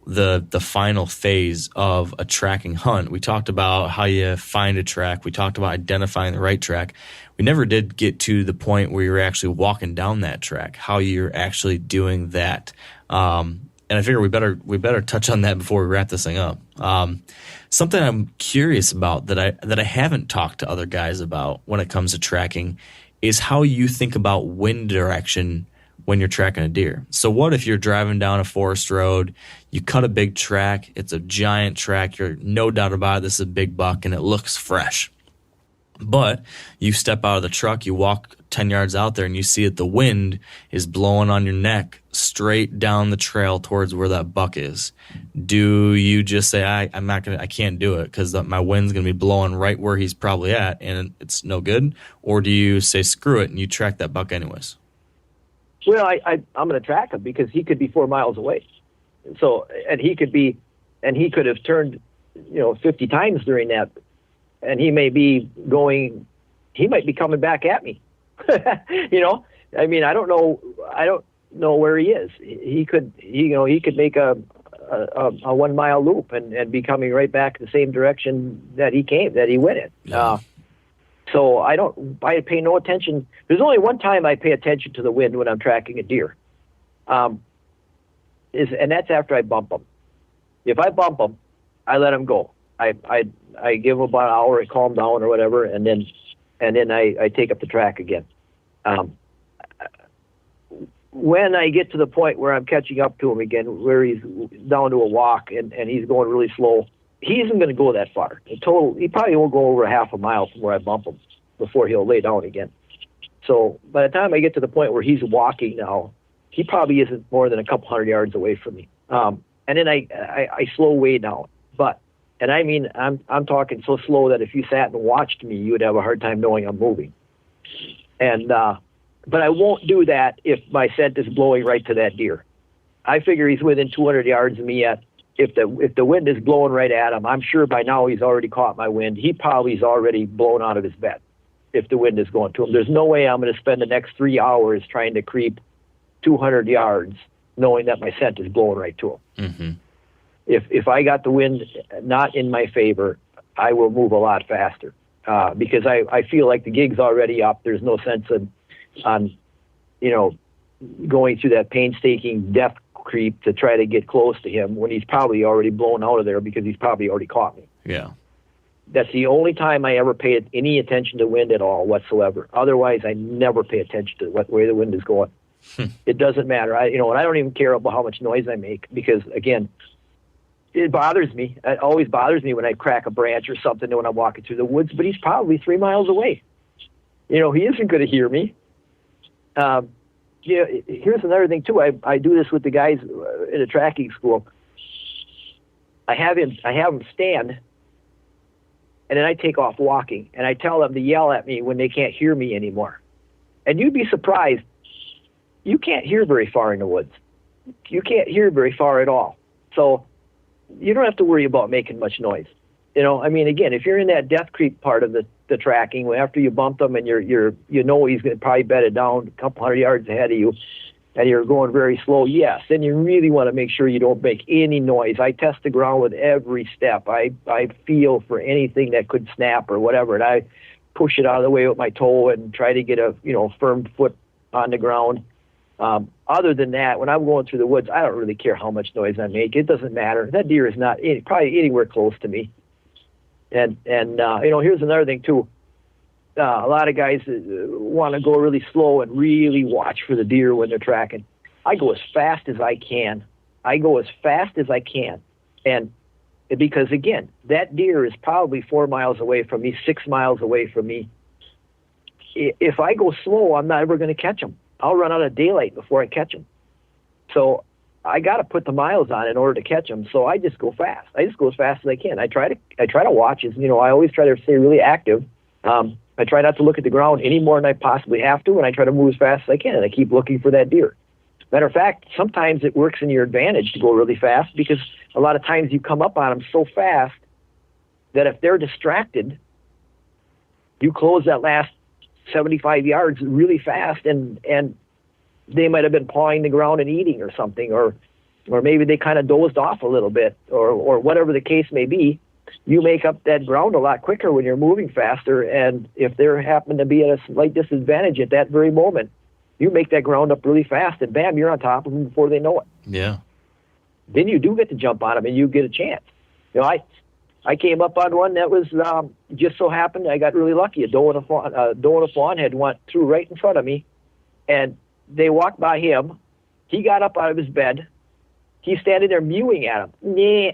the final phase of a tracking hunt. We talked about how you find a track. We talked about identifying the right track. We never did get to the point where you're actually walking down that track, how you're actually doing that. And I figure we better touch on that before we wrap this thing up. Something I'm curious about that I haven't talked to other guys about when it comes to tracking is how you think about wind direction when you're tracking a deer. So what if you're driving down a forest road, you cut a big track, it's a giant track, you're no doubt about it, this is a big buck and it looks fresh. But you step out of the truck, you walk 10 yards out there and you see that the wind is blowing on your neck straight down the trail towards where that buck is. Do you just say, I can't do it because my wind's going to be blowing right where he's probably at and it's no good? Or do you say, screw it, and you track that buck anyways? Well, I'm going to track him because he could be 4 miles away. So, and he could have turned, 50 times during that. And he might be coming back at me. I don't know where he is. He could make a 1 mile loop and be coming right back the same direction that he went in. Yeah. So I pay no attention. There's only one time I pay attention to the wind when I'm tracking a deer. And that's after I bump them. If I bump them, I let them go. I give them about an hour, I calm down or whatever, and then I take up the track again. When I get to the point where I'm catching up to him again, where he's down to a walk and he's going really slow, he isn't going to go that far. In total, he probably won't go over 1/2 mile from where I bump him before he'll lay down again. So by the time I get to the point where he's walking now, he probably isn't more than a couple 100 yards away from me. And then I slow way down. And I mean, I'm talking so slow that if you sat and watched me, you would have a hard time knowing I'm moving. And but I won't do that if my scent is blowing right to that deer. I figure he's within 200 yards of me yet. If the wind is blowing right at him, I'm sure by now he's already caught my wind. He probably is already blown out of his bed if the wind is going to him. There's no way I'm going to spend the next 3 hours trying to creep 200 yards knowing that my scent is blowing right to him. Mm-hmm. if I got the wind not in my favor, I will move a lot faster because I feel like the gig's already up. There's no sense on going through that painstaking death creep to try to get close to him when he's probably already blown out of there because he's probably already caught me. Yeah. That's the only time I ever paid any attention to wind at all whatsoever. Otherwise, I never pay attention to what way the wind is going. It doesn't matter. And I don't even care about how much noise I make because, again, it bothers me. It always bothers me when I crack a branch or something when I'm walking through the woods, but he's probably 3 miles away. He isn't going to hear me. Here's another thing, too. I do this with the guys in a tracking school. I have them stand, and then I take off walking, and I tell them to yell at me when they can't hear me anymore. And you'd be surprised. You can't hear very far in the woods. You can't hear very far at all. So you don't have to worry about making much noise. Again, if you're in that death creep part of the tracking, after you bump them and he's going to probably bed it down a couple hundred yards ahead of you, and you're going very slow, yes, then you really want to make sure you don't make any noise. I test the ground with every step. I feel for anything that could snap or whatever, and I push it out of the way with my toe and try to get a firm foot on the ground. Other than that, when I'm going through the woods, I don't really care how much noise I make. It doesn't matter. That deer is not probably anywhere close to me. And here's another thing too. A lot of guys want to go really slow and really watch for the deer when they're tracking. I go as fast as I can. And because, again, that deer is probably 4 miles away from me, 6 miles away from me. If I go slow, I'm not ever going to catch him. I'll run out of daylight before I catch him. So I got to put the miles on in order to catch him. So I just go fast. I just go as fast as I can. I try to watch. I always try to stay really active. I try not to look at the ground any more than I possibly have to, and I try to move as fast as I can, and I keep looking for that deer. Matter of fact, sometimes it works in your advantage to go really fast because a lot of times you come up on them so fast that if they're distracted, you close that last 75 yards really fast, and they might have been pawing the ground and eating or something, or maybe they kind of dozed off a little bit, or whatever the case may be. You make up that ground a lot quicker when you're moving faster, and if they happen to be at a slight disadvantage at that very moment, you make that ground up really fast, and bam, you're on top of them before they know it. Yeah. Then you do get to jump on them, and you get a chance. I came up on one that was just so happened I got really lucky. A doe and a fawn had went through right in front of me, and they walked by him. He got up out of his bed. He's standing there mewing at him. Nah.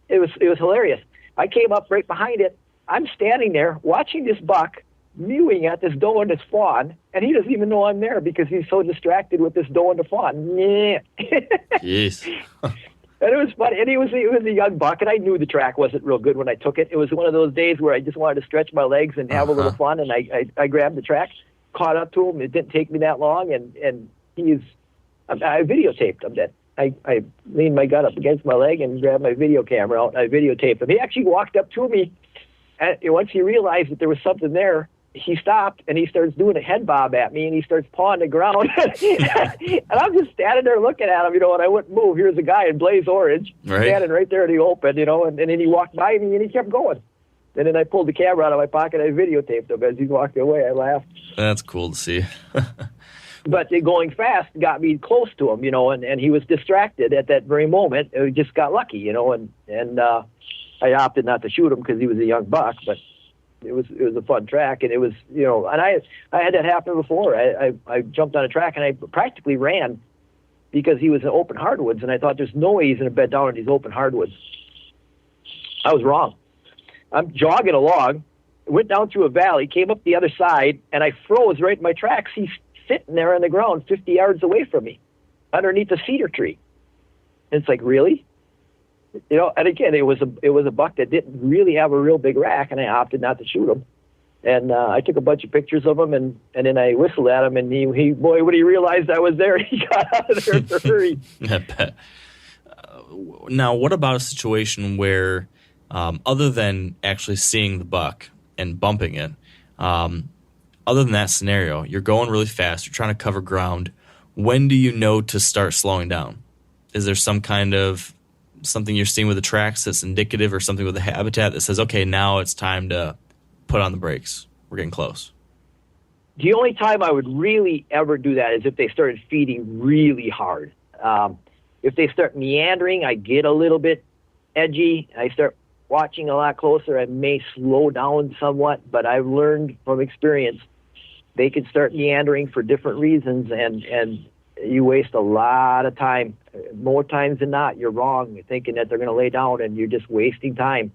It was hilarious. I came up right behind it. I'm standing there watching this buck mewing at this doe and this fawn, and he doesn't even know I'm there because he's so distracted with this doe and the fawn. Nah. Jeez. And it was funny. And it was a young buck, and I knew the track wasn't real good when I took it. It was one of those days where I just wanted to stretch my legs and have a little fun, and I grabbed the track, caught up to him. It didn't take me that long, and I videotaped him then. I leaned my gun up against my leg and grabbed my video camera out, and I videotaped him. He actually walked up to me, and once he realized that there was something there, he stopped, and he starts doing a head bob at me, and he starts pawing the ground. And I'm just standing there looking at him, and I wouldn't move. Here's a guy in blaze orange standing right there in the open, and then he walked by me, and he kept going. And then I pulled the camera out of my pocket, and I videotaped him as he walked away. I laughed. That's cool to see. But going fast got me close to him, and he was distracted at that very moment. It just got lucky, and I opted not to shoot him because he was a young buck, but it was a fun track, and it was, and I had that happen before. I jumped on a track, and I practically ran because he was in open hardwoods, and I thought there's no way he's going to bed down in these open hardwoods. I was wrong. I'm jogging along, went down through a valley, came up the other side, and I froze right in my tracks. He's sitting there on the ground 50 yards away from me underneath a cedar tree. And it's like, really? And again, it was a buck that didn't really have a real big rack, and I opted not to shoot him. And I took a bunch of pictures of him, and then I whistled at him, and he when he realized I was there, he got out of there in a hurry. I bet. Now, what about a situation where, other than actually seeing the buck and bumping it, other than that scenario, you're going really fast, you're trying to cover ground. When do you know to start slowing down? Is there some kind of something you're seeing with the tracks that's indicative, or something with the habitat that says, okay, now it's time to put on the brakes? We're getting close. The only time I would really ever do that is if they started feeding really hard. If they start meandering, I get a little bit edgy. I start watching a lot closer. I may slow down somewhat, but I've learned from experience they can start meandering for different reasons, and you waste a lot of time. More times than not, you're wrong. You're thinking that they're going to lay down, and you're just wasting time.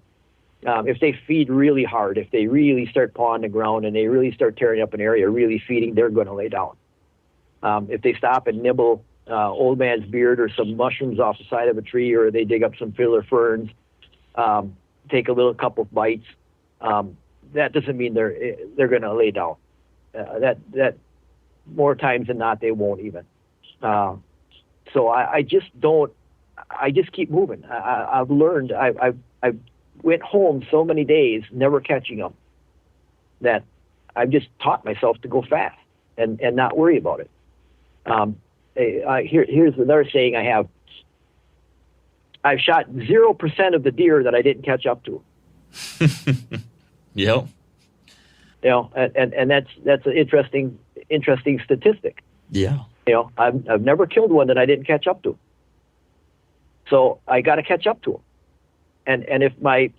If they feed really hard, if they really start pawing the ground and they really start tearing up an area, really feeding, they're going to lay down. If they stop and nibble old man's beard or some mushrooms off the side of a tree, or they dig up some filler ferns, take a couple of bites, that doesn't mean they're going to lay down. That more times than not, they won't even. So I just keep moving. I've learned, I went home so many days never catching them that I've just taught myself to go fast and not worry about it. Here's another saying I have. I've shot 0% of the deer that I didn't catch up to. Yep. You know, and that's an interesting statistic. Yeah. You know, I've never killed one that I didn't catch up to. So I got to catch up to them. And if my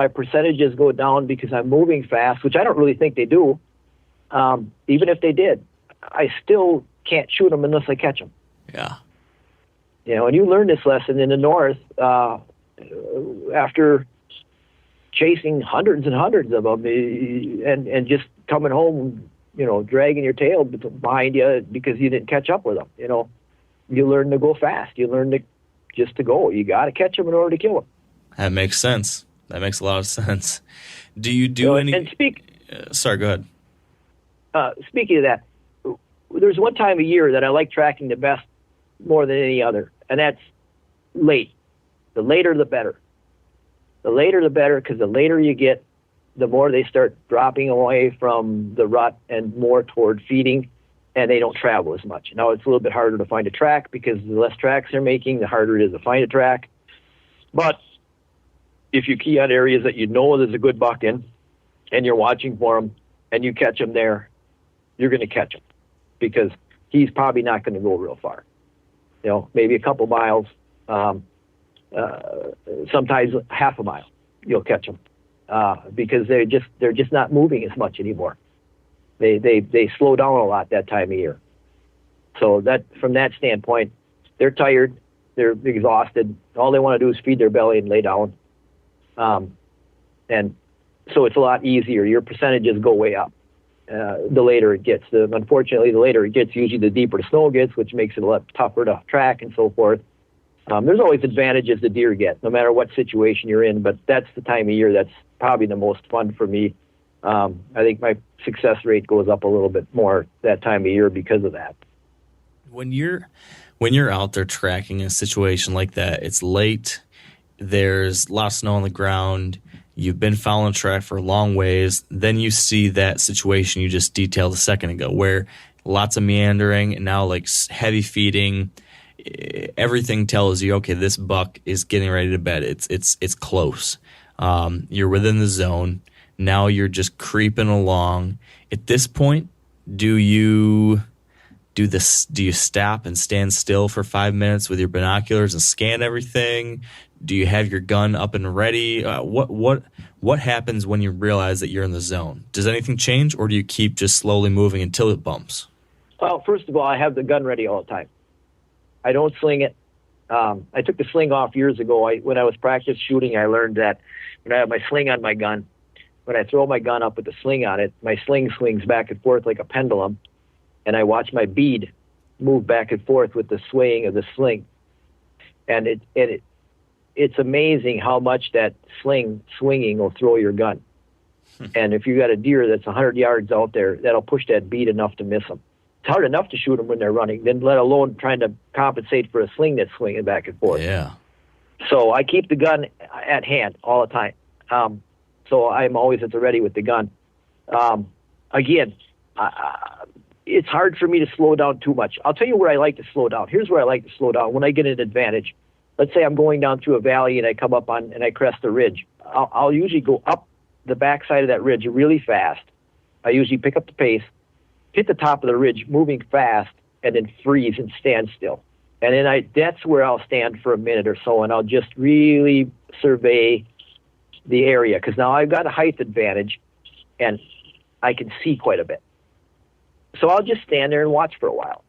percentages go down because I'm moving fast, which I don't really think they do, even if they did, I still can't shoot them unless I catch them. Yeah. You know, and you learn this lesson in the North after chasing hundreds and hundreds of them, and just coming home, you know, dragging your tail behind you because you didn't catch up with them. You know, you learn to go fast. You learn to go. You got to catch them in order to kill them. That makes sense. That makes a lot of sense. Do you do any? And sorry, go ahead. Speaking of that, there's one time a year that I like tracking the best more than any other, and that's late. The later, the better. The later, the better, because the later you get, the more they start dropping away from the rut and more toward feeding, and they don't travel as much. Now, it's a little bit harder to find a track because the less tracks they're making, the harder it is to find a track. But if you key on areas that you know there's a good buck in, and you're watching for him, and you catch him there, you're going to catch him because he's probably not going to go real far. You know, maybe a couple miles, sometimes half a mile, you'll catch them because they're just not moving as much anymore. They slow down a lot that time of year. So that from that standpoint, they're tired, they're exhausted. All they want to do is feed their belly and lay down. And so it's a lot easier. Your percentages go way up the later it gets. Unfortunately, the later it gets, usually the deeper the snow gets, which makes it a lot tougher to track and so forth. There's always advantages the deer get, no matter what situation you're in, but that's the time of year that's probably the most fun for me. I think my success rate goes up a little bit more that time of year because of that. When you're out there tracking a situation like that, it's late, there's a lot of snow on the ground, you've been following a track for a long ways, then you see that situation you just detailed a second ago where lots of meandering and now like heavy feeding. Everything tells you, okay, this buck is getting ready to bed. It's close. You're within the zone. Now you're just creeping along. At this point, do you stop and stand still for 5 minutes with your binoculars and scan everything? Do you have your gun up and ready? What happens when you realize that you're in the zone? Does anything change, or do you keep just slowly moving until it bumps? Well, first of all, I have the gun ready all the time. I don't sling it. I took the sling off years ago. When I was practice shooting, I learned that when I have my sling on my gun, when I throw my gun up with the sling on it, my sling swings back and forth like a pendulum, and I watch my bead move back and forth with the swaying of the sling. And it's amazing how much that sling swinging will throw your gun. And if you got a deer that's 100 yards out there, that'll push that bead enough to miss them. It's hard enough to shoot them when they're running, then let alone trying to compensate for a sling that's swinging back and forth. Yeah. So I keep the gun at hand all the time. So I'm always at the ready with the gun. Again, it's hard for me to slow down too much. I'll tell you where I like to slow down. Here's where I like to slow down when I get an advantage. let's say I'm going down through a valley and I come up on and I crest a ridge. I'll usually go up the backside of that ridge really fast. I usually pick up the pace, hit the top of the ridge moving fast, and then freeze and stand still. And then that's where I'll stand for a minute or so, and I'll just really survey the area, because now I've got a height advantage and I can see quite a bit. So I'll just stand there and watch for a while.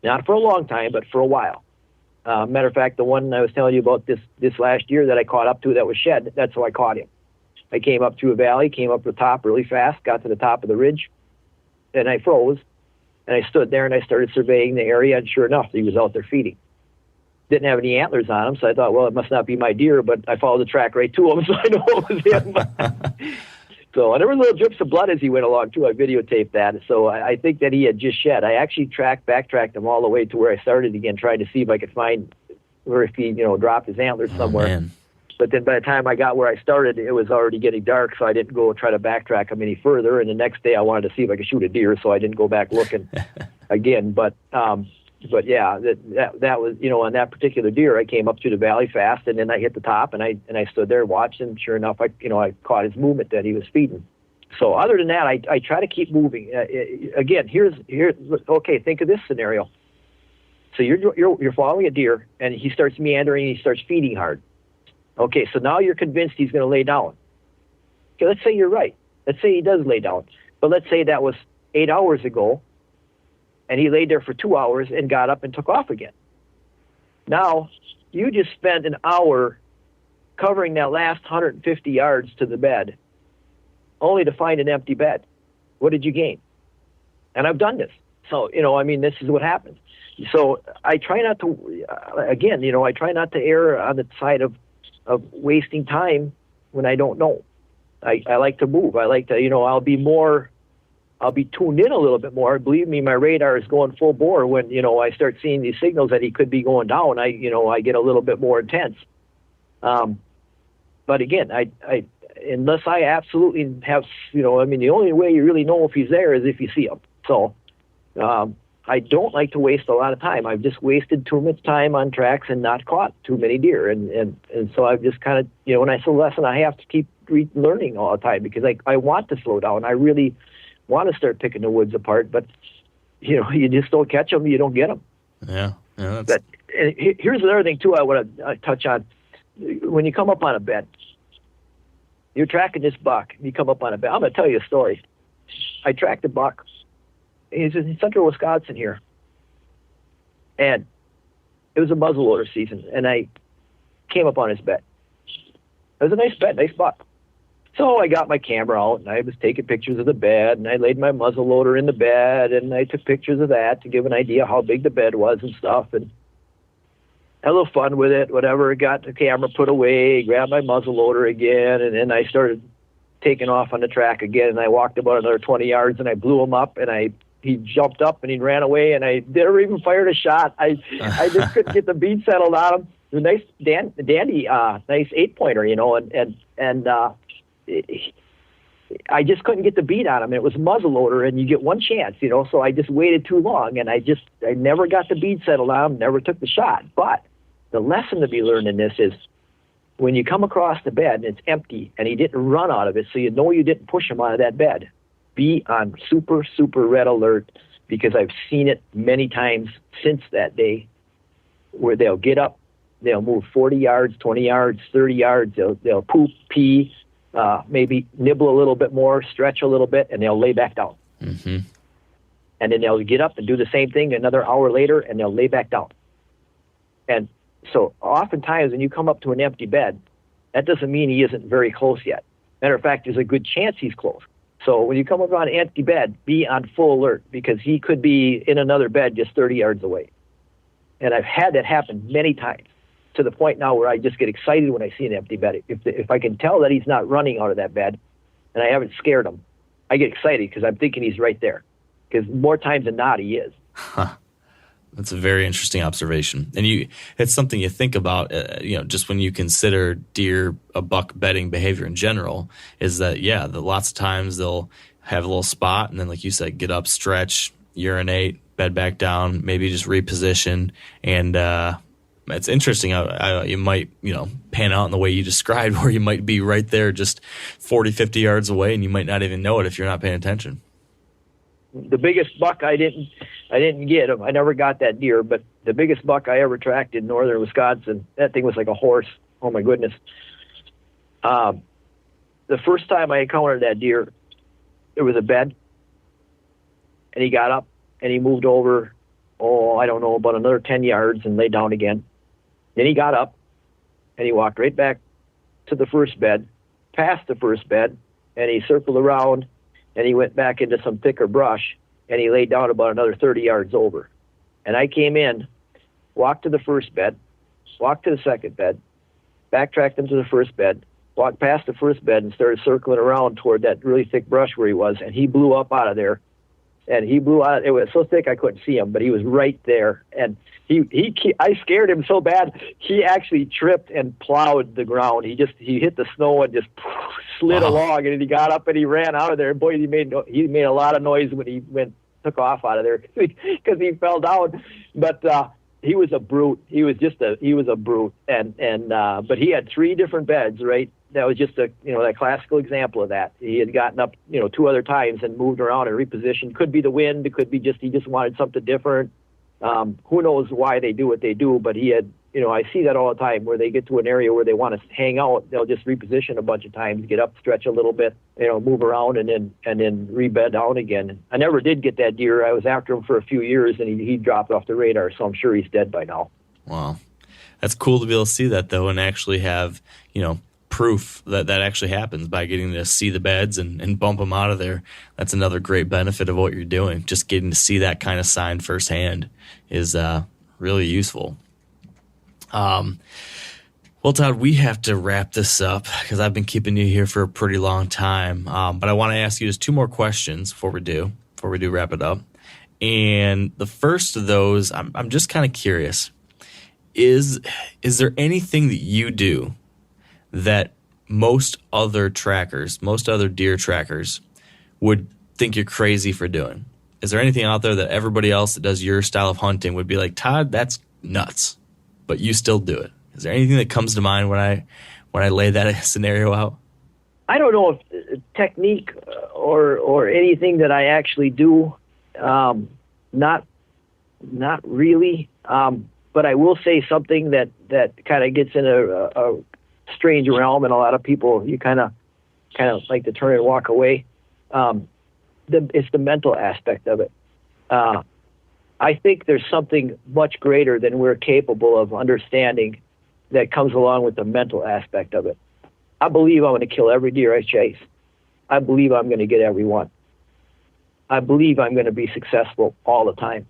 Not for a long time, but for a while. Matter of fact, the one I was telling you about this last year that I caught up to that was shed, that's how I caught him. I came up through a valley, came up the top really fast, got to the top of the ridge, and I froze. And I stood there and I started surveying the area, and sure enough, he was out there feeding. Didn't have any antlers on him, so I thought, well, it must not be my deer, but I followed the track right to him, so I know it was him. So, and there were little drips of blood as he went along, too. I videotaped that. So I think that he had just shed. I actually backtracked him all the way to where I started again, trying to see if I could find where if he, dropped his antlers somewhere. Man. But then by the time I got where I started, it was already getting dark, so I didn't go try to backtrack him any further. And the next day I wanted to see if I could shoot a deer, so I didn't go back looking again. But yeah, that was, on that particular deer, I came up through the valley fast, and then I hit the top, and I stood there and watched, and sure enough, I caught his movement that he was feeding. So other than that, I try to keep moving. Again, here's okay. Think of this scenario. So you're following a deer, and he starts meandering, and he starts feeding hard. Okay, so now you're convinced he's going to lay down. Okay, let's say you're right. Let's say he does lay down. But let's say that was 8 hours ago, and he laid there for 2 hours and got up and took off again. Now, you just spent an hour covering that last 150 yards to the bed, only to find an empty bed. What did you gain? And I've done this. So, this is what happens. So I try not to, I try not to err on the side of wasting time when I don't know. I like to move. I like to, I'll be tuned in a little bit more. Believe me, my radar is going full bore when, I start seeing these signals that he could be going down. I get a little bit more intense. But again, I unless I absolutely have, the only way you really know if he's there is if you see him. So, I don't like to waste a lot of time. I've just wasted too much time on tracks and not caught too many deer. And so I've just kind of, when I say lesson, I have to keep learning all the time, because I want to slow down. I really want to start picking the woods apart, but, you just don't catch them. You don't get them. Yeah. But here's another thing, too, I want to touch on. When you come up on a bed, you're tracking this buck. You come up on a bed. I'm going to tell you a story. I tracked a buck. He's in central Wisconsin here. And it was a muzzleloader season, and I came up on his bed. It was a nice bed, nice buck. So I got my camera out, and I was taking pictures of the bed, and I laid my muzzleloader in the bed, and I took pictures of that to give an idea how big the bed was and stuff, and had a little fun with it, whatever. Got the camera put away, grabbed my muzzleloader again, and then I started taking off on the track again, and I walked about another 20 yards, and I blew him up, and he jumped up and he ran away, and I never even fired a shot. I just couldn't get the bead settled on him. It was a nice dandy, nice 8-pointer, and I just couldn't get the bead on him. It was a muzzleloader, and you get one chance, so I just waited too long, and I never got the bead settled on him, never took the shot. But the lesson to be learned in this is when you come across the bed and it's empty and he didn't run out of it, so you know you didn't push him out of that bed, be on super, super red alert, because I've seen it many times since that day where they'll get up, they'll move 40 yards, 20 yards, 30 yards, they'll poop, pee, maybe nibble a little bit more, stretch a little bit, and they'll lay back down. Mm-hmm. And then they'll get up and do the same thing another hour later, and they'll lay back down. And so oftentimes when you come up to an empty bed, that doesn't mean he isn't very close yet. Matter of fact, there's a good chance he's close. So when you come up on an empty bed, be on full alert, because he could be in another bed just 30 yards away. And I've had that happen many times, to the point now where I just get excited when I see an empty bed. If I can tell that he's not running out of that bed and I haven't scared him, I get excited because I'm thinking he's right there. Because more times than not, he is. Huh. That's a very interesting observation. And it's something you think about, just when you consider deer, a buck bedding behavior in general, is that, lots of times they'll have a little spot and then, like you said, get up, stretch, urinate, bed back down, maybe just reposition. And It's interesting how you might, pan out in the way you described, where you might be right there just 40, 50 yards away, and you might not even know it if you're not paying attention. The biggest buck I didn't get him. I never got that deer, but the biggest buck I ever tracked in northern Wisconsin, that thing was like a horse. Oh my goodness. The first time I encountered that deer, there was a bed, and he got up and he moved over, I don't know, about another 10 yards and laid down again. Then he got up and he walked right back to the first bed, past the first bed, and he circled around and he went back into some thicker brush and he laid down about another 30 yards over. And I came in, walked to the first bed, walked to the second bed, backtracked him to the first bed, walked past the first bed and started circling around toward that really thick brush where he was, and he blew up out of there. And he blew out. It was so thick I couldn't see him, but he was right there. And I scared him so bad, he actually tripped and plowed the ground. He hit the snow and just slid along, and then he got up and he ran out of there. Boy, he made a lot of noise when he took off out of there because he fell down. But he was a brute. He was a brute. But he had 3 different beds, right? That was just that classical example of that. He had gotten up, 2 other times and moved around and repositioned. Could be the wind. It could be he just wanted something different. Who knows why they do what they do, but he had, I see that all the time where they get to an area where they want to hang out. They'll just reposition a bunch of times, get up, stretch a little bit, move around and then rebed down again. I never did get that deer. I was after him for a few years and he dropped off the radar. So I'm sure he's dead by now. Wow. That's cool to be able to see that though, and actually have, proof that actually happens by getting to see the beds and bump them out of there. That's another great benefit of what you're doing. Just getting to see that kind of sign firsthand is really useful. Well, Todd, we have to wrap this up because I've been keeping you here for a pretty long time. But I want to ask you just 2 more questions before we do wrap it up. And the first of those, I'm just kind of curious. Is there anything that you do that most other deer trackers would think you're crazy for doing? Is there anything out there that everybody else that does your style of hunting would be like, Todd, that's nuts, but you still do it? Is there anything that comes to mind when I lay that scenario out? I don't know if technique or anything that I actually do, not really. But I will say something that kind of gets in a strange realm, and a lot of people, you kind of like to turn and walk away. It's the mental aspect of it. I think there's something much greater than we're capable of understanding that comes along with the mental aspect of it. I believe I'm going to kill every deer I chase. I believe I'm going to get every one. I believe I'm going to be successful all the time.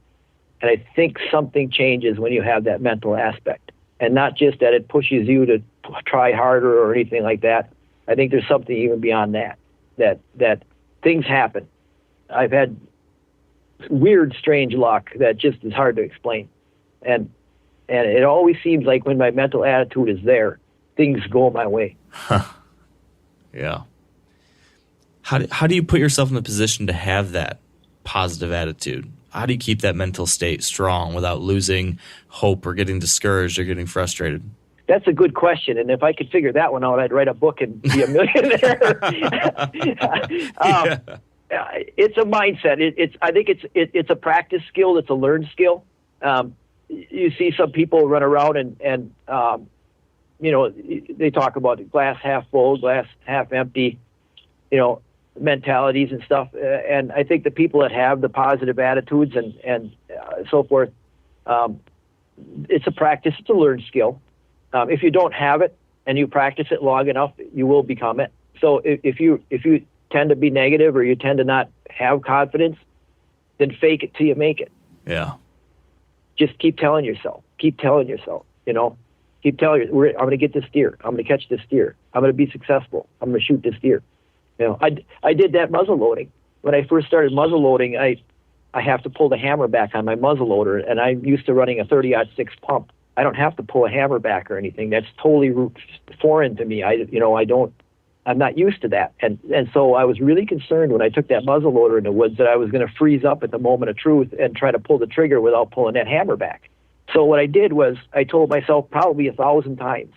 And I think something changes when you have that mental aspect. And not just that it pushes you to try harder or anything like that. I think there's something even beyond that things happen. I've had weird, strange luck that just is hard to explain. And it always seems like when my mental attitude is there, things go my way. Huh. Yeah. How do you put yourself in the position to have that positive attitude? How do you keep that mental state strong without losing hope or getting discouraged or getting frustrated? That's a good question, and if I could figure that one out, I'd write a book and be a millionaire. It's a mindset. I think it's a practice skill. It's a learned skill. You see some people run around and they talk about glass half full, glass half empty, mentalities and stuff. And I think the people that have the positive attitudes and so forth, it's a practice. It's a learned skill. If you don't have it and you practice it long enough, you will become it. So if you tend to be negative or you tend to not have confidence, then fake it till you make it. Yeah. Just keep telling yourself, keep telling yourself, I'm going to get this deer. I'm going to catch this deer. I'm going to be successful. I'm going to shoot this deer. I did that muzzle loading. When I first started muzzle loading, I have to pull the hammer back on my muzzle loader, and I'm used to running a 30-06 pump. I don't have to pull a hammer back or anything. That's totally foreign to me. I'm not used to that. And so I was really concerned when I took that muzzle loader in the woods that I was going to freeze up at the moment of truth and try to pull the trigger without pulling that hammer back. So what I did was I told myself probably 1,000 times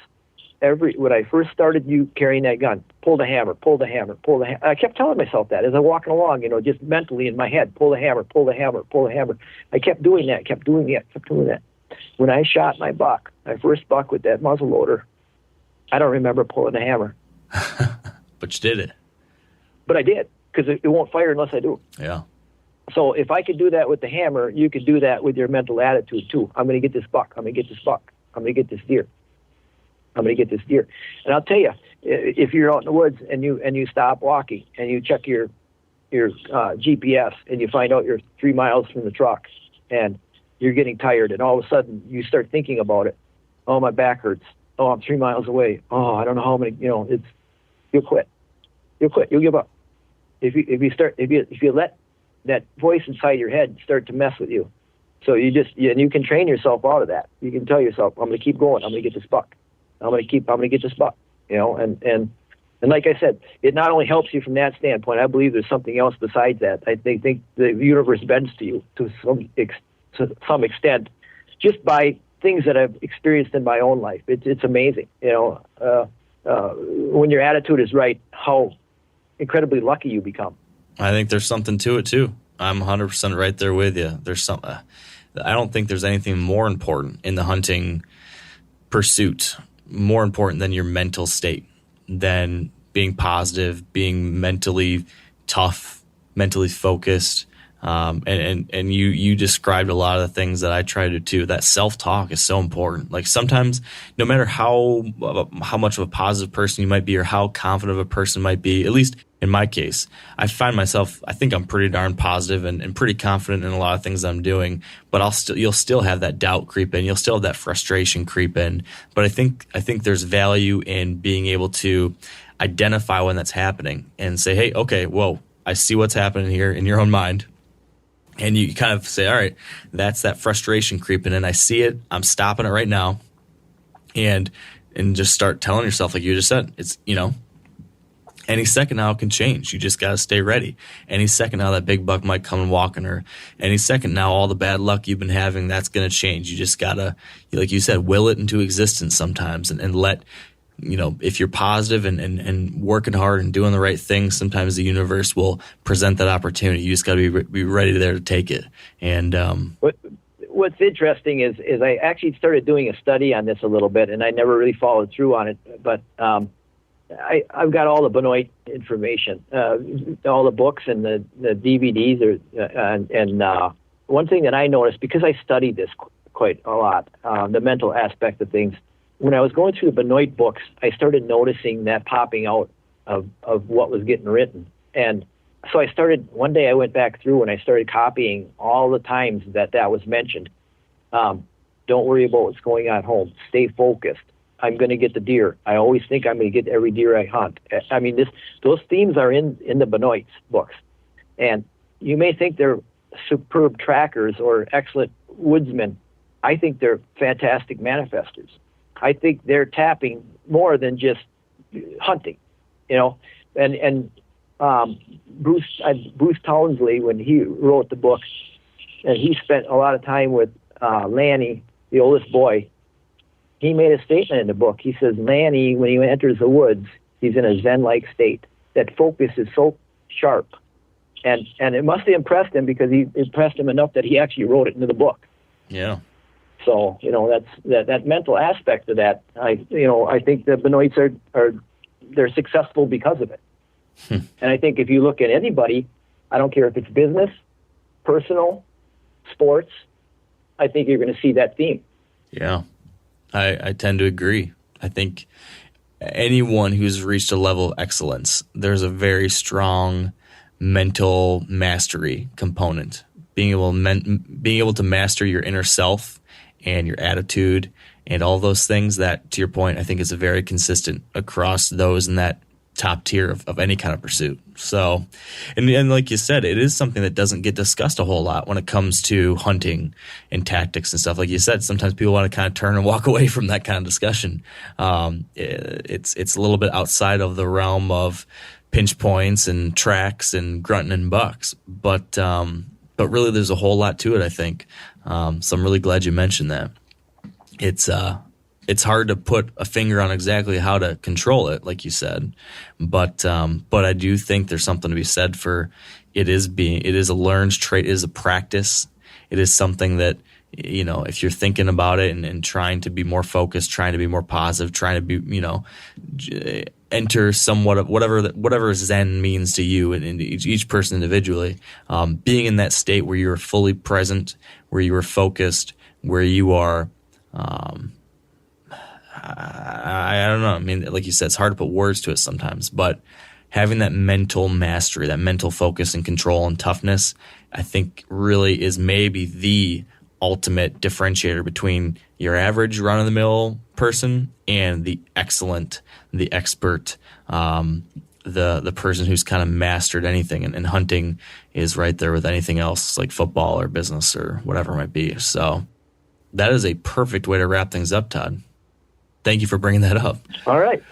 when I first started carrying that gun, pull the hammer, pull the hammer, pull the hammer. I kept telling myself that as I'm walking along, just mentally in my head, pull the hammer, pull the hammer, pull the hammer. I kept doing that, kept doing that. When I shot my first buck with that muzzle loader, I don't remember pulling the hammer. But you did it. But I did, because it won't fire unless I do. Yeah. So if I could do that with the hammer, you could do that with your mental attitude too. I'm going to get this buck. I'm going to get this buck. I'm going to get this deer. I'm going to get this deer. And I'll tell you, if you're out in the woods and you stop walking and you check your GPS and you find out you're 3 miles from the truck and you're getting tired and all of a sudden you start thinking about it. Oh, my back hurts. Oh, I'm 3 miles away. Oh, I don't know how many. You'll quit. You'll quit. You'll give up. If you let that voice inside your head start to mess with you. So you can train yourself out of that. You can tell yourself, I'm going to keep going. I'm going to get this buck. I'm going to get this buck. And like I said, it not only helps you from that standpoint. I believe there's something else besides that. I think the universe bends to you to some extent, just by things that I've experienced in my own life. It's amazing. When your attitude is right, how incredibly lucky you become. I think there's something to it too. I'm 100% right there with you. I don't think there's anything more important in the hunting pursuit, more important than your mental state, than being positive, being mentally tough, mentally focused. And you described a lot of the things that I try to do. That self-talk is so important. Like sometimes, no matter how much of a positive person you might be or how confident of a person might be, at least in my case, I find myself, I think I'm pretty darn positive and pretty confident in a lot of things I'm doing, but you'll still have that doubt creep in. You'll still have that frustration creep in. But I think there's value in being able to identify when that's happening and say, hey, okay, whoa, I see what's happening here in your own mind. And you kind of say, all right, that's that frustration creeping in. I see it. I'm stopping it right now. And just start telling yourself, like you just said, it's, any second now it can change. You just got to stay ready. Any second now that big buck might come and walking, or any second now all the bad luck you've been having, that's going to change. You just got to, like you said, will it into existence sometimes and let, if you're positive and working hard and doing the right thing, sometimes the universe will present that opportunity. You just got to be ready there to take it. And what's interesting is I actually started doing a study on this a little bit, and I never really followed through on it. But I've got all the Benoit information, all the books and the DVDs, and one thing that I noticed, because I studied this quite a lot, the mental aspect of things. When I was going through the Benoit books, I started noticing that popping out of what was getting written. And so one day I went back through and I started copying all the times that was mentioned. Don't worry about what's going on at home. Stay focused. I'm going to get the deer. I always think I'm going to get every deer I hunt. I mean, those themes are in the Benoit books. And you may think they're superb trackers or excellent woodsmen. I think they're fantastic manifestors. I think they're tapping more than just hunting, and Bruce Townsley, when he wrote the book, and he spent a lot of time with Lanny, the oldest boy, he made a statement in the book. He says, Lanny, when he enters the woods, he's in a Zen-like state. That focus is so sharp. And it must have impressed him, because he impressed him enough that he actually wrote it into the book. Yeah. So, that's that mental aspect of that. I think the Benoits they're successful because of it. And I think if you look at anybody, I don't care if it's business, personal, sports, I think you're going to see that theme. Yeah, I tend to agree. I think anyone who's reached a level of excellence, there's a very strong mental mastery component. Being able to master your inner self and your attitude and all those things, that, to your point, I think is a very consistent across those in that top tier of any kind of pursuit. So, and like you said, it is something that doesn't get discussed a whole lot when it comes to hunting and tactics and stuff. Like you said, sometimes people want to kind of turn and walk away from that kind of discussion. It's a little bit outside of the realm of pinch points and tracks and grunting and bucks, but really there's a whole lot to it, I think. So I'm really glad you mentioned that. it's hard to put a finger on exactly how to control it, like you said. But I do think there's something to be said for it is a learned trait, it is a practice. It is something that, you know, if you're thinking about it and trying to be more focused, trying to be more positive, trying to be, you know, enter somewhat of whatever Zen means to you and each person individually, being in that state where you're fully present, where you are focused, where you are, I don't know. I mean, like you said, it's hard to put words to it sometimes, but having that mental mastery, that mental focus and control and toughness, I think really is maybe the ultimate differentiator between your average run-of-the-mill person and the excellent, the expert, the person who's kind of mastered anything. And hunting is right there with anything else, like football or business or whatever it might be. So that is a perfect way to wrap things up, Todd. Thank you for bringing that up. All right.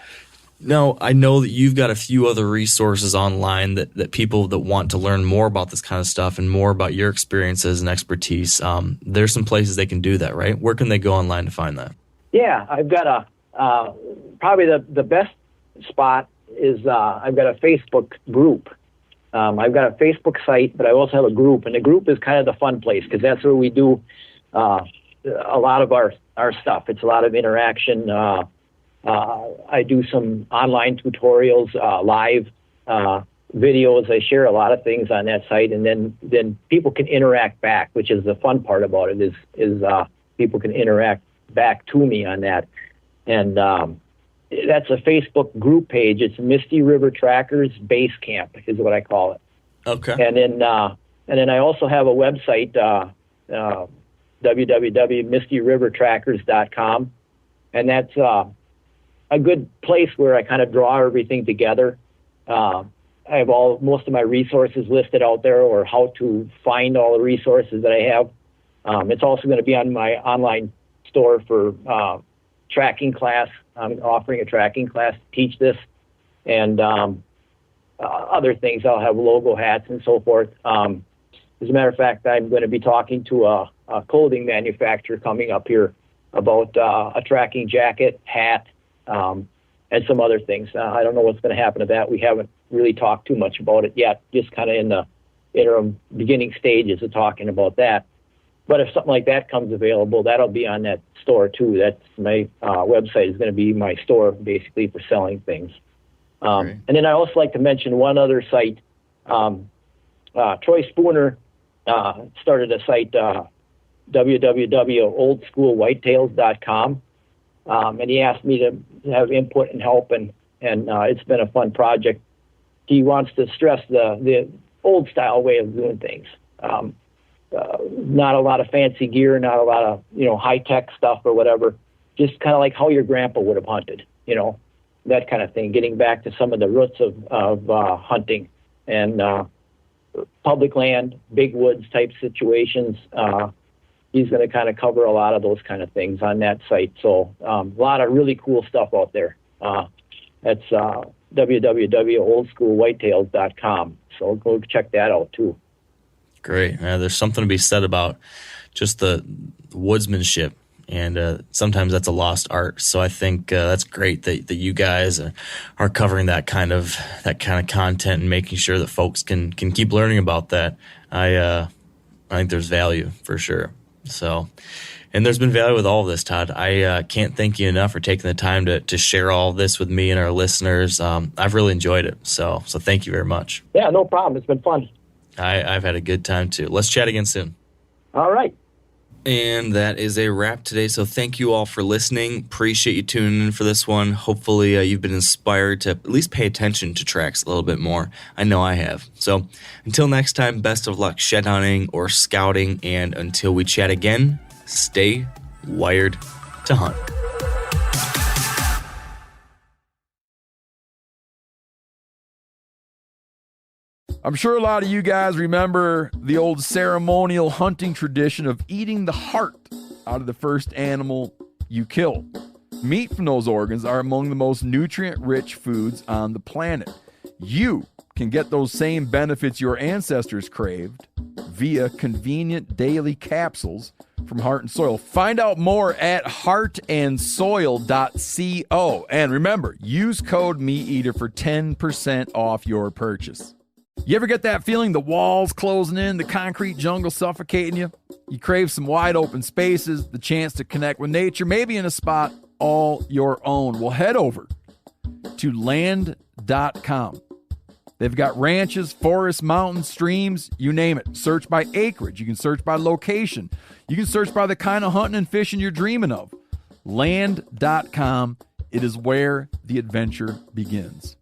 Now, I know that you've got a few other resources online that people that want to learn more about this kind of stuff and more about your experiences and expertise. There's some places they can do that, right? Where can they go online to find that? Yeah, I've got probably the best spot is I've got a Facebook group. I've got a Facebook site, but I also have a group, and the group is kind of the fun place because that's where we do a lot of our stuff. It's a lot of interaction. I do some online tutorials, live videos. I share a lot of things on that site, and then people can interact back, which is the fun part about it. Is people can interact back to me on that, and that's a Facebook group page. It's Misty River Trackers Base Camp is what I call it. Okay. And then I also have a website, www.mistyrivertrackers.com, and that's a good place where I kind of draw everything together. I have most of my resources listed out there, or how to find all the resources that I have. It's also going to be on my online store for tracking class. I'm offering a tracking class to teach this, and other things. I'll have logo hats and so forth. As a matter of fact, I'm going to be talking to a clothing manufacturer coming up here about a tracking jacket, hat, and some other things. I don't know what's going to happen to that. We haven't really talked too much about it yet, just kind of in the interim beginning stages of talking about that. But if something like that comes available, that'll be on that store too. That's my website is going to be my store basically for selling things. And then I also like to mention one other site. Troy Spooner started a site, www.oldschoolwhitetails.com. And he asked me to have input and help, and it's been a fun project. He wants to stress the old style way of doing things. Not a lot of fancy gear, not a lot of high tech stuff or whatever. Just kind of like how your grandpa would have hunted, that kind of thing. Getting back to some of the roots of hunting and public land, big woods type situations. He's going to kind of cover a lot of those kind of things on that site. So a lot of really cool stuff out there. That's www.oldschoolwhitetails.com. So go check that out too. Great. There's something to be said about just the woodsmanship, and sometimes that's a lost art. So I think that's great that you guys are covering that kind of content and making sure that folks can keep learning about that. I think there's value for sure. So, and there's been value with all of this, Todd. I can't thank you enough for taking the time to share all this with me and our listeners. I've really enjoyed it. So thank you very much. Yeah, no problem. It's been fun. I've had a good time too. Let's chat again soon. All right. And that is a wrap today. So thank you all for listening. Appreciate you tuning in for this one. Hopefully you've been inspired to at least pay attention to tracks a little bit more. I know I have. So until next time, best of luck shed hunting or scouting. And until we chat again, stay wired to hunt. I'm sure a lot of you guys remember the old ceremonial hunting tradition of eating the heart out of the first animal you kill. Meat from those organs are among the most nutrient-rich foods on the planet. You can get those same benefits your ancestors craved via convenient daily capsules from Heart and Soil. Find out more at heartandsoil.co. And remember, use code MeatEater for 10% off your purchase. You ever get that feeling the walls closing in, the concrete jungle suffocating you? You crave some wide open spaces, the chance to connect with nature, maybe in a spot all your own. Well, head over to land.com. They've got ranches, forests, mountains, streams, you name it. Search by acreage. You can search by location. You can search by the kind of hunting and fishing you're dreaming of. Land.com. It is where the adventure begins.